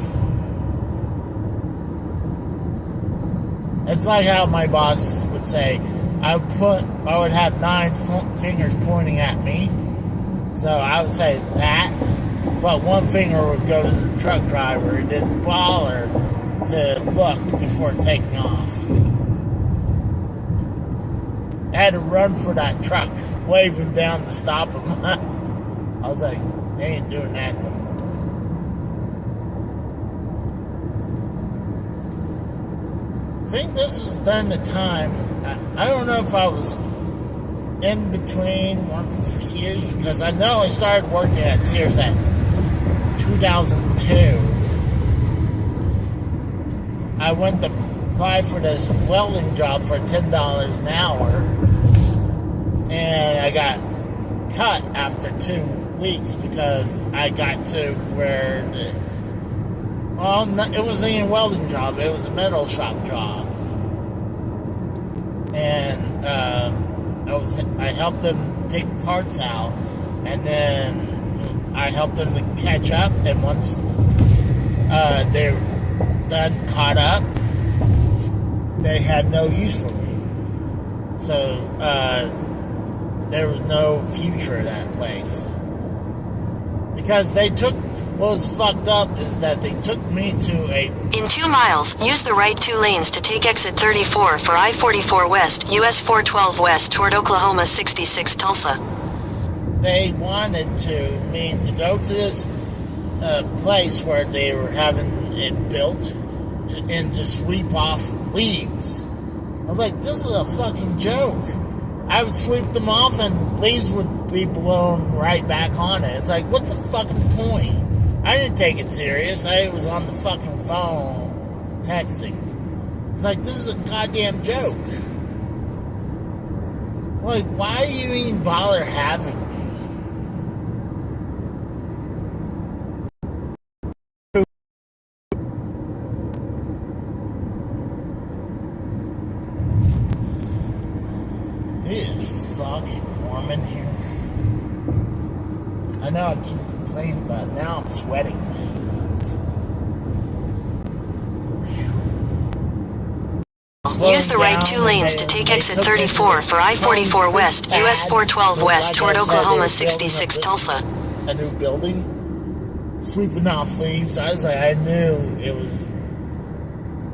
It's like how my boss would say, I would have 9 fingers pointing at me. So I would say that, but one finger would go to the truck driver who didn't bother to look before taking off. I had to run for that truck, wave him down to stop him. I was like, they ain't doing that no more. I think this is during the time, I don't know if I was in between working for Sears, because I know I started working at Sears at 2002. I went to apply for this welding job for $10 an hour, and I got cut after 2 weeks because I got to where it wasn't even a welding job, it was a metal shop job. And I helped them pick parts out, and then I helped them to catch up, and once they were done caught up, they had no use for me. So there was no future at that place. Because they took, what was fucked up is that they took me to a... In 2 miles, use the right 2 lanes to take exit 34 for I-44 West, US 412 West toward Oklahoma 66 Tulsa. They wanted me to go to this place where they were having it built and to sweep off leaves. I was like, this is a fucking joke. I would sweep them off and leaves would be blown right back on it. It's like, what's the fucking point? I didn't take it serious. I was on the fucking phone texting. It's like, this is a goddamn joke. Like, why do you even bother having me? It is fucking warm in here. I know I keep complaining, but now I'm sweating. Use the right 2 lanes to take exit 34 for I-44 West, US 412 West toward Oklahoma 66 Tulsa. A new building, sweeping off leaves. I was like, I knew it was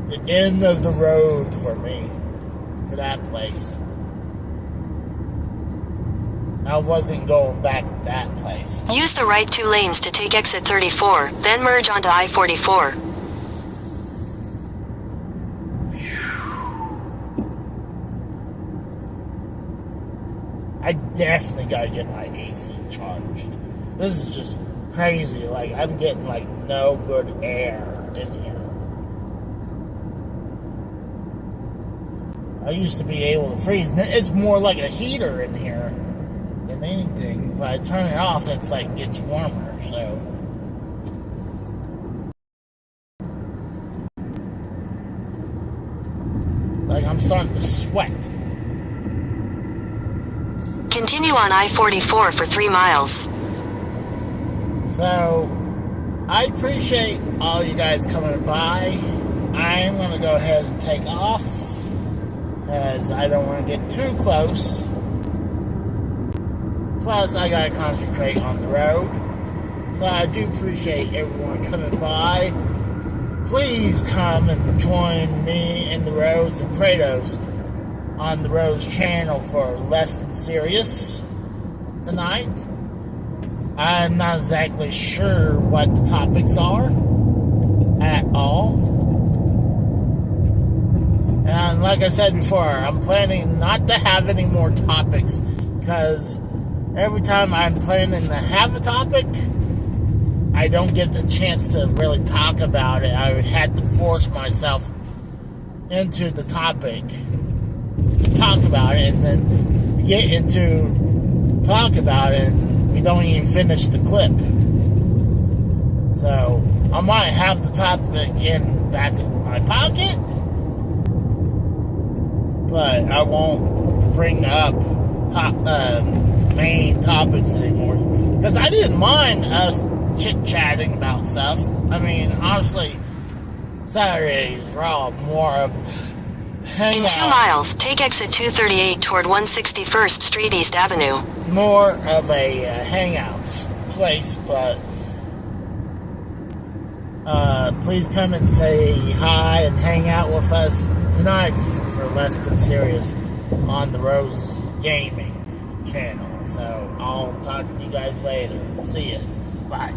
the end of the road for me, for that place. I wasn't going back to that place. Use the right 2 lanes to take exit 34, then merge onto I-44. I definitely gotta get my AC charged. This is just crazy. Like, I'm getting like no good air in here. I used to be able to freeze. It's more like a heater in here than anything. But I turn it off, it's like gets warmer. So like I'm starting to sweat. Continue on I-44 for 3 miles. So I appreciate all you guys coming by. I'm gonna go ahead and take off, as I don't want to get too close. Plus, I gotta concentrate on the road. So I do appreciate everyone coming by. Please come and join me in the Rose and Kratos on the Rose channel for Less Than Serious tonight. I'm not exactly sure what the topics are at all. And like I said before, I'm planning not to have any more topics, because every time I'm planning to have a topic, I don't get the chance to really talk about it. I had to force myself into the topic to talk about it, and then get into talk about it, and we don't even finish the clip. So I might have the topic in back in my pocket, but I won't bring up main topics anymore, because I didn't mind us chit-chatting about stuff. I mean, honestly, Saturdays are all more of hang In 2 out, miles, take exit 238 toward 161st Street East Avenue. more of a hangout place, but please come and say hi and hang out with us tonight for Less Than Serious on the Rose Gaming channel. So I'll talk to you guys later. See ya. Bye.